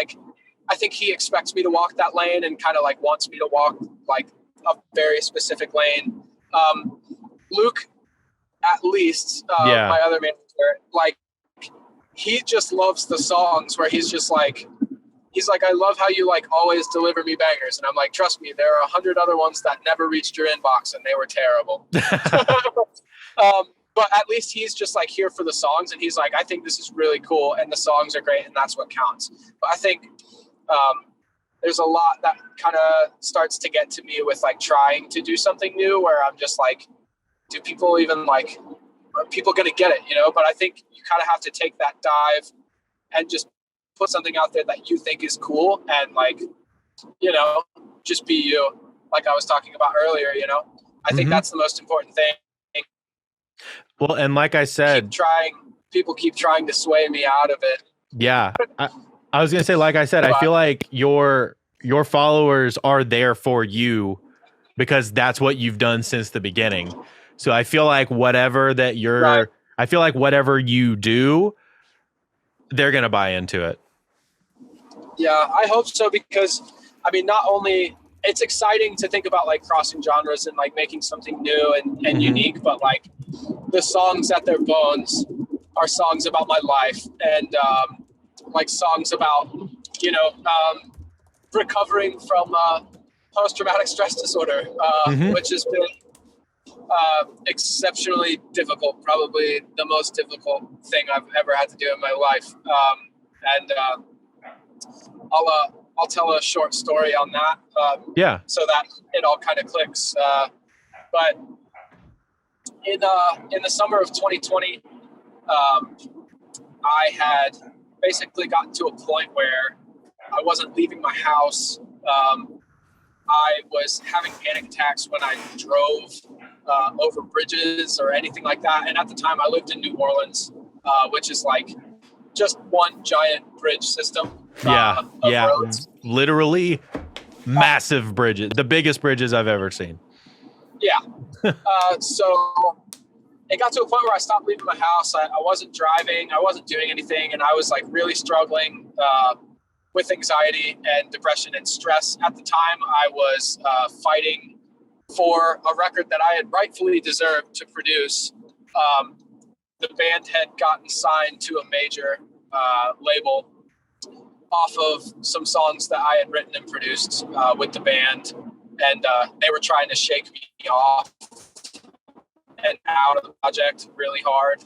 he expects me to walk that lane and kind of like wants me to walk like a very specific lane. Luke, at least, my other manager, like he just loves the songs where he's like, I love how you like always deliver me bangers. And I'm like, trust me, there are 100 other ones that never reached your inbox and they were terrible. But at least he's just like here for the songs. And he's like, I think this is really cool. And the songs are great. And that's what counts. But I think there's a lot that kind of starts to get to me with like trying to do something new where I'm just like, do people even like, are people going to get it? You know, but I think you kind of have to take that dive and just put something out there that you think is cool and like, you know, just be you, like I was talking about earlier, you know. I think that's the most important thing. Well, and like I said, people keep trying to sway me out of it. Yeah. I was going to say, like I said, I feel like your followers are there for you because that's what you've done since the beginning. So I feel like whatever you do, they're going to buy into it. Yeah, I hope so because, I mean, not only it's exciting to think about like crossing genres and like making something new and unique, but like the songs at their bones are songs about my life and like songs about, you know, recovering from post-traumatic stress disorder, which has been exceptionally difficult, probably the most difficult thing I've ever had to do in my life. I'll tell a short story on that. So that it all kind of clicks. But in the summer of 2020, I had basically gotten to a point where I wasn't leaving my house. I was having panic attacks when I drove over bridges or anything like that. And at the time I lived in New Orleans, which is like just one giant bridge system. Roads. Literally massive bridges, the biggest bridges I've ever seen. Yeah. So it got to a point where I stopped leaving my house. I wasn't driving. I wasn't doing anything. And I was like really struggling with anxiety and depression and stress. At the time, I was fighting for a record that I had rightfully deserved to produce. The band had gotten signed to a major label off of some songs that I had written and produced with the band. And they were trying to shake me off and out of the project really hard.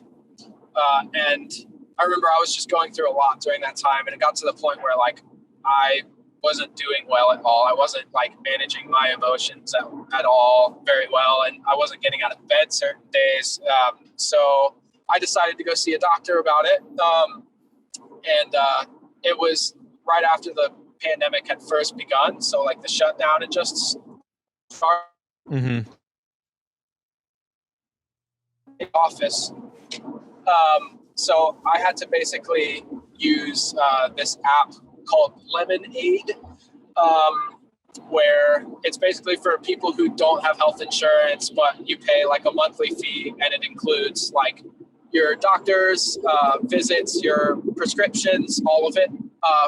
And I remember I was just going through a lot during that time. And it got to the point where like I wasn't doing well at all. I wasn't like managing my emotions at all very well. And I wasn't getting out of bed certain days. So I decided to go see a doctor about it. And it was right after the pandemic had first begun. So like the shutdown had just started. Office. So I had to basically use this app called Lemonade, where it's basically for people who don't have health insurance, but you pay like a monthly fee and it includes like your doctor's visits, your prescriptions, all of it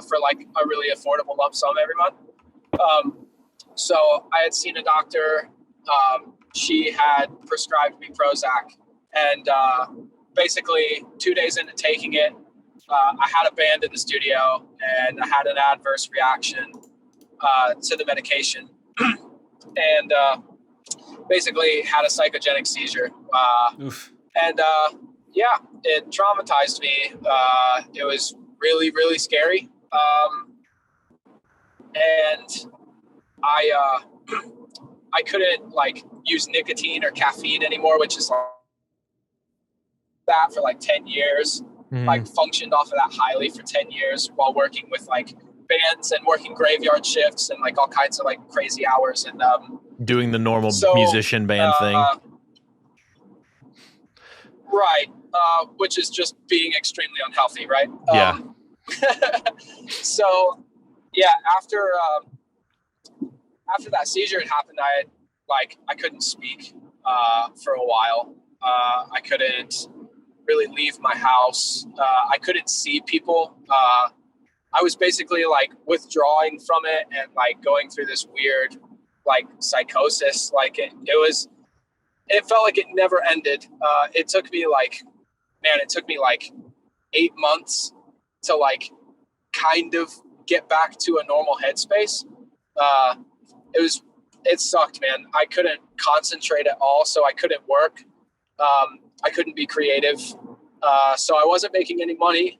for like a really affordable lump sum every month. So I had seen a doctor. She had prescribed me Prozac. And basically 2 days into taking it, I had a band in the studio and I had an adverse reaction to the medication. And basically had a psychogenic seizure. Oof. And yeah, it traumatized me. It was really, really scary. And I couldn't like use nicotine or caffeine anymore, which is like that for like 10 years. Like functioned off of that highly for 10 years while working with like bands and working graveyard shifts and like all kinds of like crazy hours and doing the normal musician band thing. Right. Which is just being extremely unhealthy, right? Yeah. So yeah, after that seizure had happened, I couldn't speak for a while. I couldn't really leave my house. I couldn't see people. I was basically like withdrawing from it and like going through this weird like psychosis. Like it felt like it never ended. It took me like 8 months to like kind of get back to a normal headspace. It sucked, man. I couldn't concentrate at all, so I couldn't work. I couldn't be creative. So I wasn't making any money.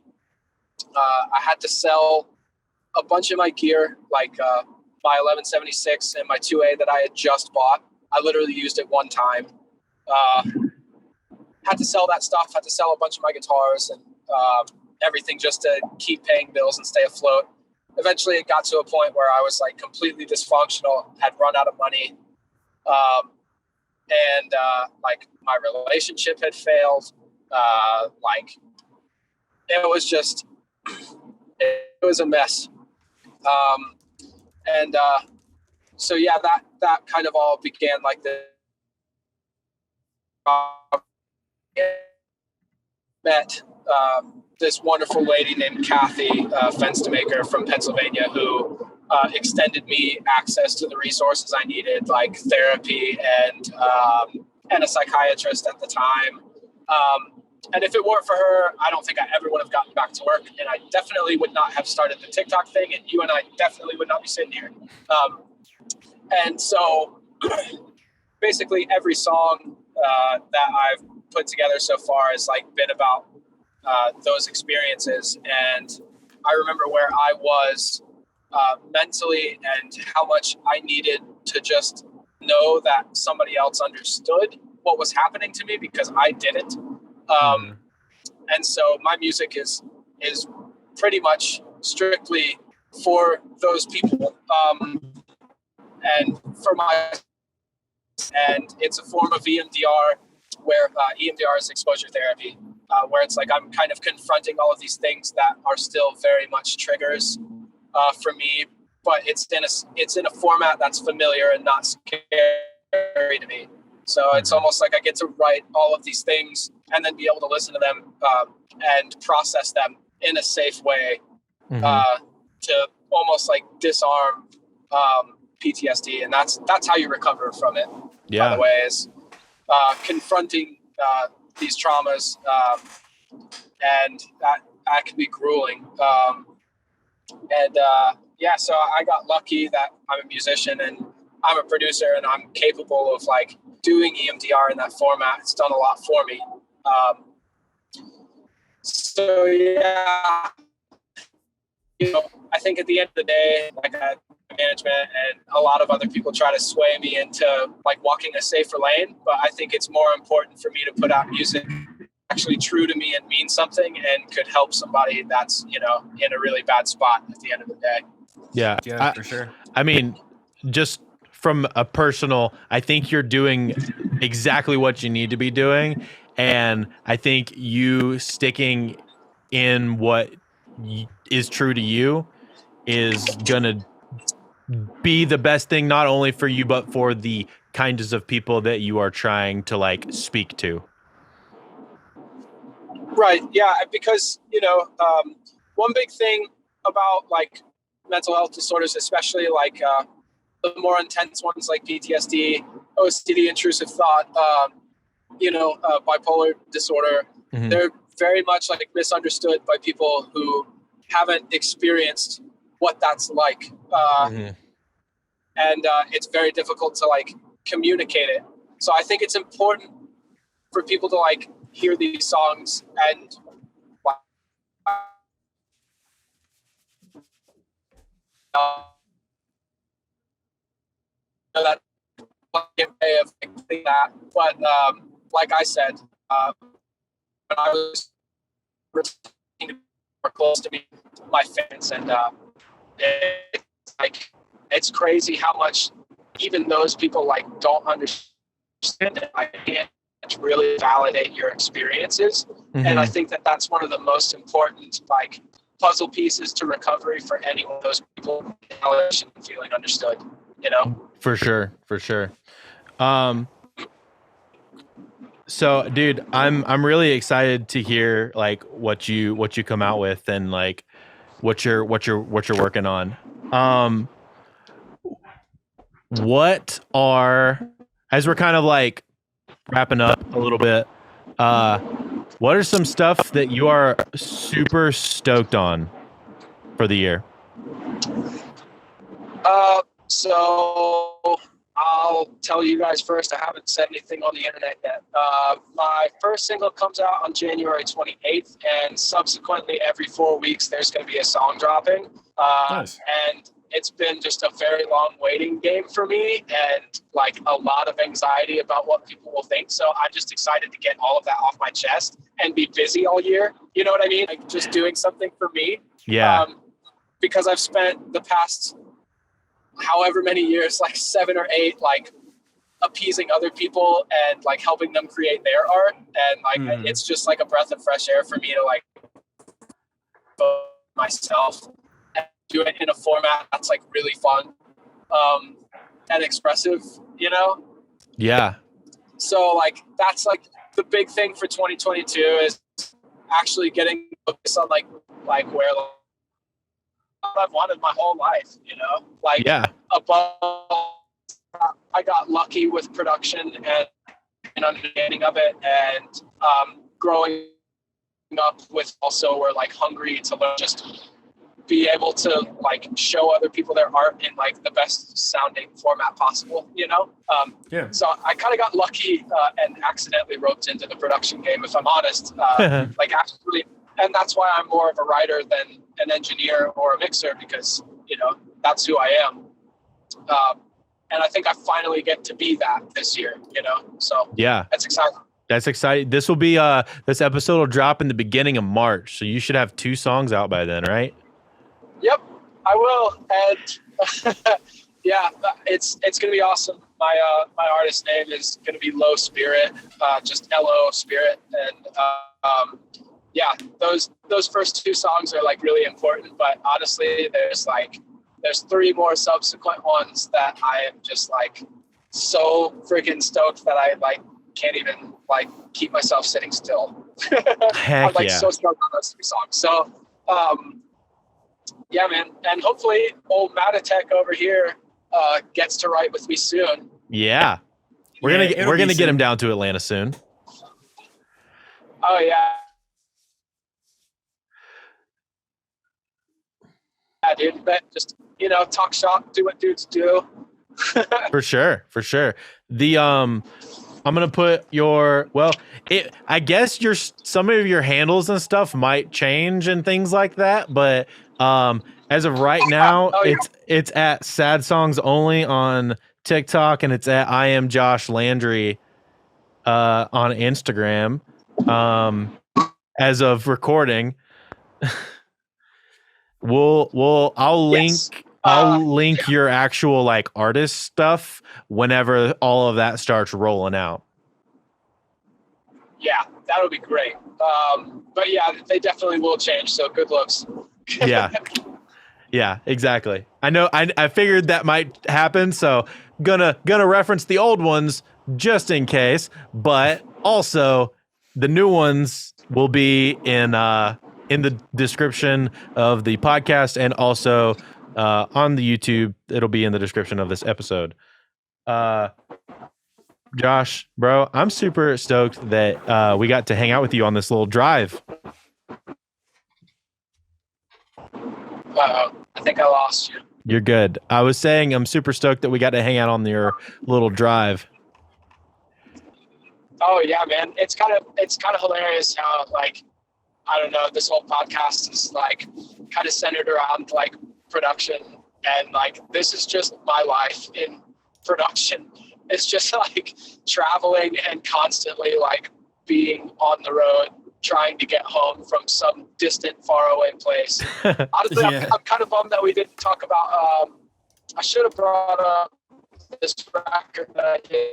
I had to sell a bunch of my gear, like my 1176 and my 2A that I had just bought. I literally used it one time. Had to sell that stuff, had to sell a bunch of my guitars and everything just to keep paying bills and stay afloat. Eventually it got to a point where I was like completely dysfunctional, had run out of money. And like my relationship had failed. Like it was a mess. So yeah, that kind of all began like the met this wonderful lady named Kathy Fenstermaker from Pennsylvania who extended me access to the resources I needed, like therapy and a psychiatrist at the time. And if it weren't for her, I don't think I ever would have gotten back to work. And I definitely would not have started the TikTok thing. And you and I definitely would not be sitting here. And so basically every song that I've put together so far has like been about those experiences. And I remember where I was mentally and how much I needed to just know that somebody else understood what was happening to me because I didn't. And so my music is pretty much strictly for those people. And it's a form of EMDR where EMDR is exposure therapy, where it's like I'm kind of confronting all of these things that are still very much triggers for me, but it's in a format that's familiar and not scary to me. So it's almost like I get to write all of these things and then be able to listen to them and process them in a safe way to almost like disarm PTSD. And that's how you recover from it, by the way, is confronting these traumas. And that can be grueling. So I got lucky that I'm a musician and I'm a producer and I'm capable of like doing EMDR in that format. It's done a lot for me. So yeah, I think at the end of the day, like management and a lot of other people try to sway me into like walking a safer lane, but I think it's more important for me to put out music actually true to me and mean something and could help somebody that's in a really bad spot at the end of the day. Yeah, for sure. I mean, just from a personal, I think you're doing exactly what you need to be doing. And I think you sticking in what is true to you is going to be the best thing, not only for you, but for the kinds of people that you are trying to like speak to. Right. Yeah. Because, one big thing about like mental health disorders, especially like the more intense ones like PTSD, OCD, intrusive thought, bipolar disorder, they're very much like misunderstood by people who haven't experienced what that's like. And it's very difficult to like communicate it. So I think it's important for people to like hear these songs and that way of thinking that. But like I said, when I was more close to me, my fans, and it's crazy how much even those people like don't understand it. I can't really validate your experiences, and I think that that's one of the most important like puzzle pieces to recovery for any of those people, feeling understood. For sure. So dude, I'm really excited to hear like what you come out with and like what you're working on. What are, as we're kind of like wrapping up a little bit, what are some stuff that you are super stoked on for the year? So I'll tell you guys first, I haven't said anything on the internet yet. My first single comes out on January 28th, and subsequently every 4 weeks there's going to be a song dropping. Nice. And it's been just a very long waiting game for me, and like a lot of anxiety about what people will think. So I'm just excited to get all of that off my chest and be busy all year. You know what I mean? Like just doing something for me. Yeah. Because I've spent the past however many years, like 7 or 8, like appeasing other people and like helping them create their art. And like, it's just like a breath of fresh air for me to like myself and do it in a format that's like really fun, and expressive, Yeah. So like, that's like the big thing for 2022 is actually getting focused on like where I've wanted my whole life, like above, I got lucky with production and understanding of it, and growing up with also we're like hungry to learn, just be able to like show other people their art in like the best sounding format possible, So I kind of got lucky and accidentally roped into the production game, if I'm honest, like absolutely. And that's why I'm more of a writer than an engineer or a mixer, because, that's who I am. And I think I finally get to be that this year, so yeah, that's exciting. That's exciting. This will be, this episode will drop in the beginning of March. So you should have 2 songs out by then, right? Yep, I will. And yeah, it's going to be awesome. My artist name is going to be Low Spirit, just LO Spirit. And, yeah, those first 2 songs are like really important, but honestly, there's 3 more subsequent ones that I am just like so freaking stoked that I like can't even like keep myself sitting still. Heck I'm like yeah. so stoked on those 3 songs. So, yeah, man, and hopefully old Matotek over here gets to write with me soon. Yeah, we're gonna get him down to Atlanta soon. Oh yeah. Yeah, dude, but just, talk shop, do what dudes do. For sure. The, I'm going to put I guess some of your handles and stuff might change and things like that. But, as of right now, it's at Sad Songs Only on TikTok, and it's at I am Josh Landry, on Instagram, as of recording. I'll link your actual like artist stuff whenever all of that starts rolling out. Yeah, that'll be great. But yeah, they definitely will change. So good looks. Yeah, exactly. I know. I figured that might happen. So gonna reference the old ones just in case, but also the new ones will be in the description of the podcast, and also on the YouTube. It'll be in the description of this episode. Josh, bro, I'm super stoked that we got to hang out with you on this little drive. I think I lost you. You're good. I was saying I'm super stoked that we got to hang out on your little drive. Oh yeah, man. It's kind of hilarious how, like, I don't know, this whole podcast is like kind of centered around like production, and like this is just my life in production. It's just like traveling and constantly like being on the road, trying to get home from some distant, faraway place. Honestly, Yeah. I'm kind of bummed that we didn't talk about. I should have brought up this record that I did,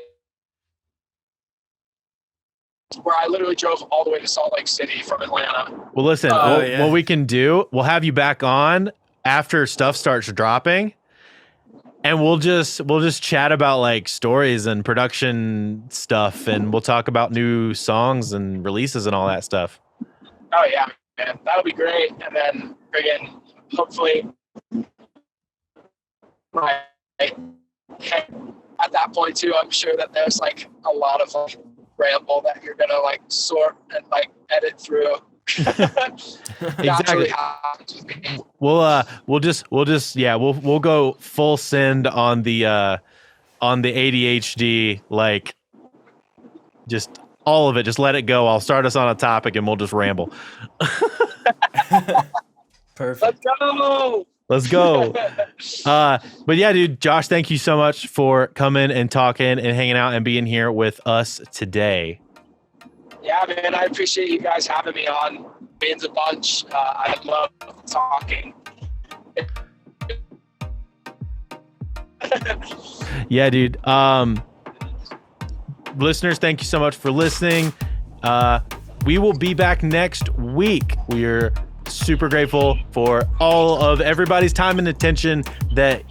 where I literally drove all the way to Salt Lake City from Atlanta. Well, listen, yeah. what we can do, we'll have you back on after stuff starts dropping, and we'll just chat about like stories and production stuff, and we'll talk about new songs and releases and all that stuff. Oh yeah, man, that'll be great. And then again, hopefully, at that point too, I'm sure that there's like a lot of like ramble that you're gonna like sort and like edit through. Exactly. We'll go full send on the ADHD, like just all of it. Just let it go. I'll start us on a topic and we'll just ramble. Perfect. Let's go. But yeah, dude, Josh, thank you so much for coming and talking and hanging out and being here with us today. Yeah, man, I appreciate you guys having me on. Means a bunch. I love talking. Yeah, dude. Listeners, thank you so much for listening. We will be back next week. We're super grateful for all of everybody's time and attention that,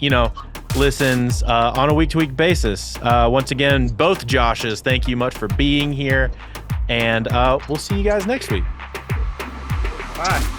listens on a week-to-week basis. Once again, both Joshes, thank you much for being here. And we'll see you guys next week. Bye.